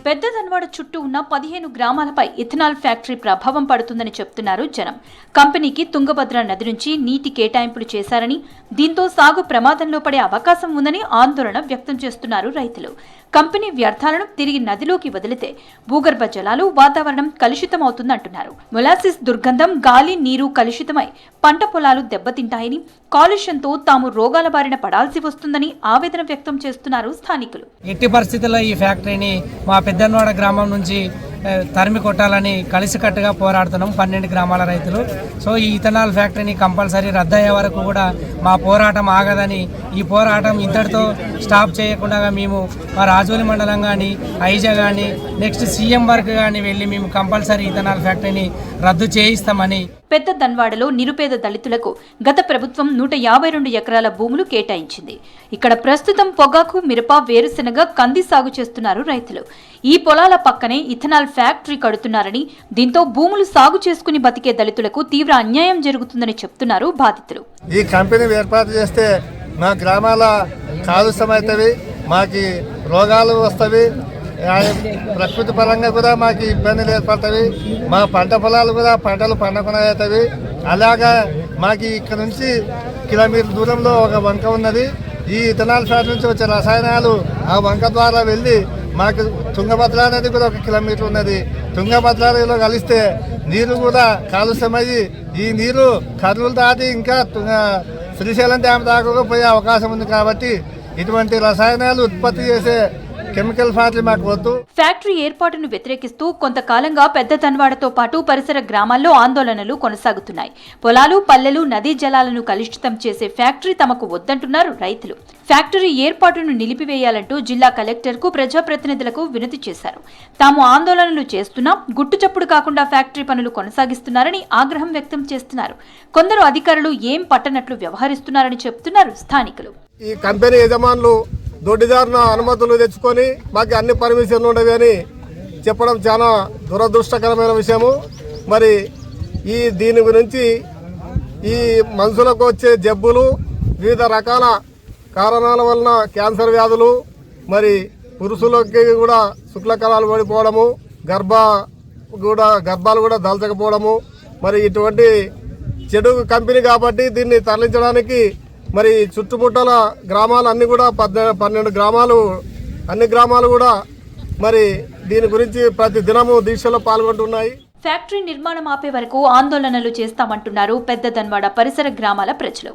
పెద్ద ధన్వాడ చుట్టూ ఉన్న 15 గ్రామాలపై ఇథనాల్ ఫ్యాక్టరీ ప్రభావం పడుతుందని చెప్తున్నారు జనం. కంపెనీకి తుంగభద్ర నది నుంచి నీటి కేటాయింపులు చేశారని, దీంతో సాగు ప్రమాదంలో పడే అవకాశం ఉందని ఆందోళన వ్యక్తం చేస్తున్నారు రైతులు. కంపెనీ వ్యర్థాలను తిరిగి నదిలోకి వదిలితే భూగర్భ జలాలు, వాతావరణం కలుషితమవుతుందంటున్నారు. మొలాసిస్ దుర్గంధం, గాలి, నీరు కలుషితమై పంట పొలాలు దెబ్బతింటాయని, కాలుష్యంతో తాము రోగాల బారిన పడాల్సి వస్తుందని ఆవేదన వ్యక్తం చేస్తున్నారు స్థానికులు. ఎట్టి పరిస్థితుల్లో ఈ ఫ్యాక్టరీని మా పెద్దన్నవాడ గ్రామం నుంచి తరిమి కొట్టాలని కలిసికట్టుగా పోరాడుతున్నాం 12 గ్రామాల రైతులు. సో ఈ ఇథనాల్ ఫ్యాక్టరీని కంపల్సరీ రద్దయ్యే వరకు కూడా మా పోరాటం ఆగదని, ఈ పోరాటం ఇంతటితో స్టాప్ చేయకుండా మేము మా రాజోలి మండలం కానీ, ఐజా కానీ, నెక్స్ట్ సీఎం వరకు కానీ వెళ్ళి మేము కంపల్సరీ ఇథనాల్ ఫ్యాక్టరీని రద్దు చేయిస్తామని. పెద్ద దన్వాడలో నిరుపేద దళితులకు గత ప్రభుత్వం 152 ఎకరాల భూములు కేటాయించింది. ఇక్కడ ప్రస్తుతం పొగాకు, మిరప, వేరుశెనగ, కంది సాగు చేస్తున్నారు రైతులు. ఈ పొలాల పక్కనే ఇథనాల్ ఫ్యాక్టరీ కడుతున్నారని, దీంతో భూములు సాగు చేసుకుని బతికే దళితులకు తీవ్ర అన్యాయం జరుగుతుందని చెప్తున్నారు బాధితులు. ఈ కంపెనీ ఏర్పాటు చేస్తే మా గ్రామాల కాలుష్యమవుతుంది, మాకు రోగాలు వస్తవి, ప్రకృతి పరంగా కూడా మాకు ఇబ్బందులు ఏర్పడతాయి, మా పంట పొలాలు కూడా పంటలు పండకుండా అవుతాయి. అలాగా మాకు ఇక్కడ నుంచి కిలోమీటర్ దూరంలో ఒక వంక ఉన్నది. ఈ ఇథనాల్ ఫ్యాక్టరీ నుంచి వచ్చే రసాయనాలు ఆ వంక ద్వారా వెళ్ళి మాకు తుంగభద్ర అనేది కూడా 1 కిలోమీటర్ ఉన్నది. తుంగభద్రలో కలిస్తే నీరు కూడా కాలుష్యమయ్యి ఈ నీరు కర్నూలు దాటి ఇంకా శ్రీశైలం డ్యామ్ దాకా పోయే అవకాశం ఉంది. కాబట్టి ఇటువంటి రసాయనాలు ఉత్పత్తి చేసే కెమికల్ ఫ్యాక్టరీ మాకు వద్దు. ఫ్యాక్టరీ ఏర్పాటును వ్యతిరేకిస్తూ కొంతకాలంగా పెద్ద తన్వాడతో పాటు పరిసర గ్రామాల్లో ఆందోళనలు కొనసాగుతున్నాయి. పొలాలు, పల్లెలు, నదీ జలాలను కలుషితం చేసే ఫ్యాక్టరీ తమకు వద్దంటున్నారు రైతులు. ఫ్యాక్టరీ ఏర్పాటును నిలిపివేయాలంటూ జిల్లా కలెక్టర్కు, ప్రజాప్రతినిధులకు వినతి చేశారు. తాము ఆందోళనలు చేస్తున్నా గుట్టుచప్పుడు కాకుండా ఫ్యాక్టరీ పనులు కొనసాగిస్తున్నారని ఆగ్రహం వ్యక్తం చేస్తున్నారు. కొందరు అధికారులు ఏం పట్టనట్లు వ్యవహరిస్తున్నారని చెప్తున్నారు స్థానికులు. ఈ కంపెనీ యజమానులు దొడ్డిదారున అనుమతులు తెచ్చుకొని మాకు అన్ని పర్మిషన్లు ఉండవి అని చెప్పడం చాలా దురదృష్టకరమైన విషయము. మరి దీని గురించి ఈ మనుషులకు వచ్చే జబ్బులు, వివిధ రకాల కారణాల వలన క్యాన్సర్ వ్యాధులు, మరి పురుషులకి కూడా శుక్లకళాలు పడిపోవడము, గర్భాలు కూడా దాల్చకపోవడము, మరి ఇటువంటి చెడు కంపెనీ కాబట్టి దీన్ని తరలించడానికి మరి చుట్టుముట్టల గ్రామాలు అన్ని కూడా 12 గ్రామాలు, అన్ని గ్రామాలు కూడా మరి దీని గురించి ప్రతి దినము దీక్షలో పాల్గొంటున్నాయి. ఫ్యాక్టరీ నిర్మాణం ఆపే వరకు ఆందోళనలు చేస్తామంటున్నారు పెద్ద దన్వాడ పరిసర గ్రామాల ప్రజలు.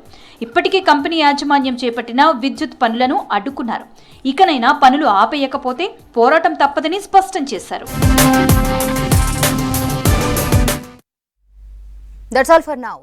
ఇప్పటికే కంపెనీ యాజమాన్యం చేపట్టిన విద్యుత్ పనులను అడ్డుకున్నారు. ఇకనైనా పనులు ఆపేయకపోతే పోరాటం తప్పదని స్పష్టం చేశారు. That's all for now.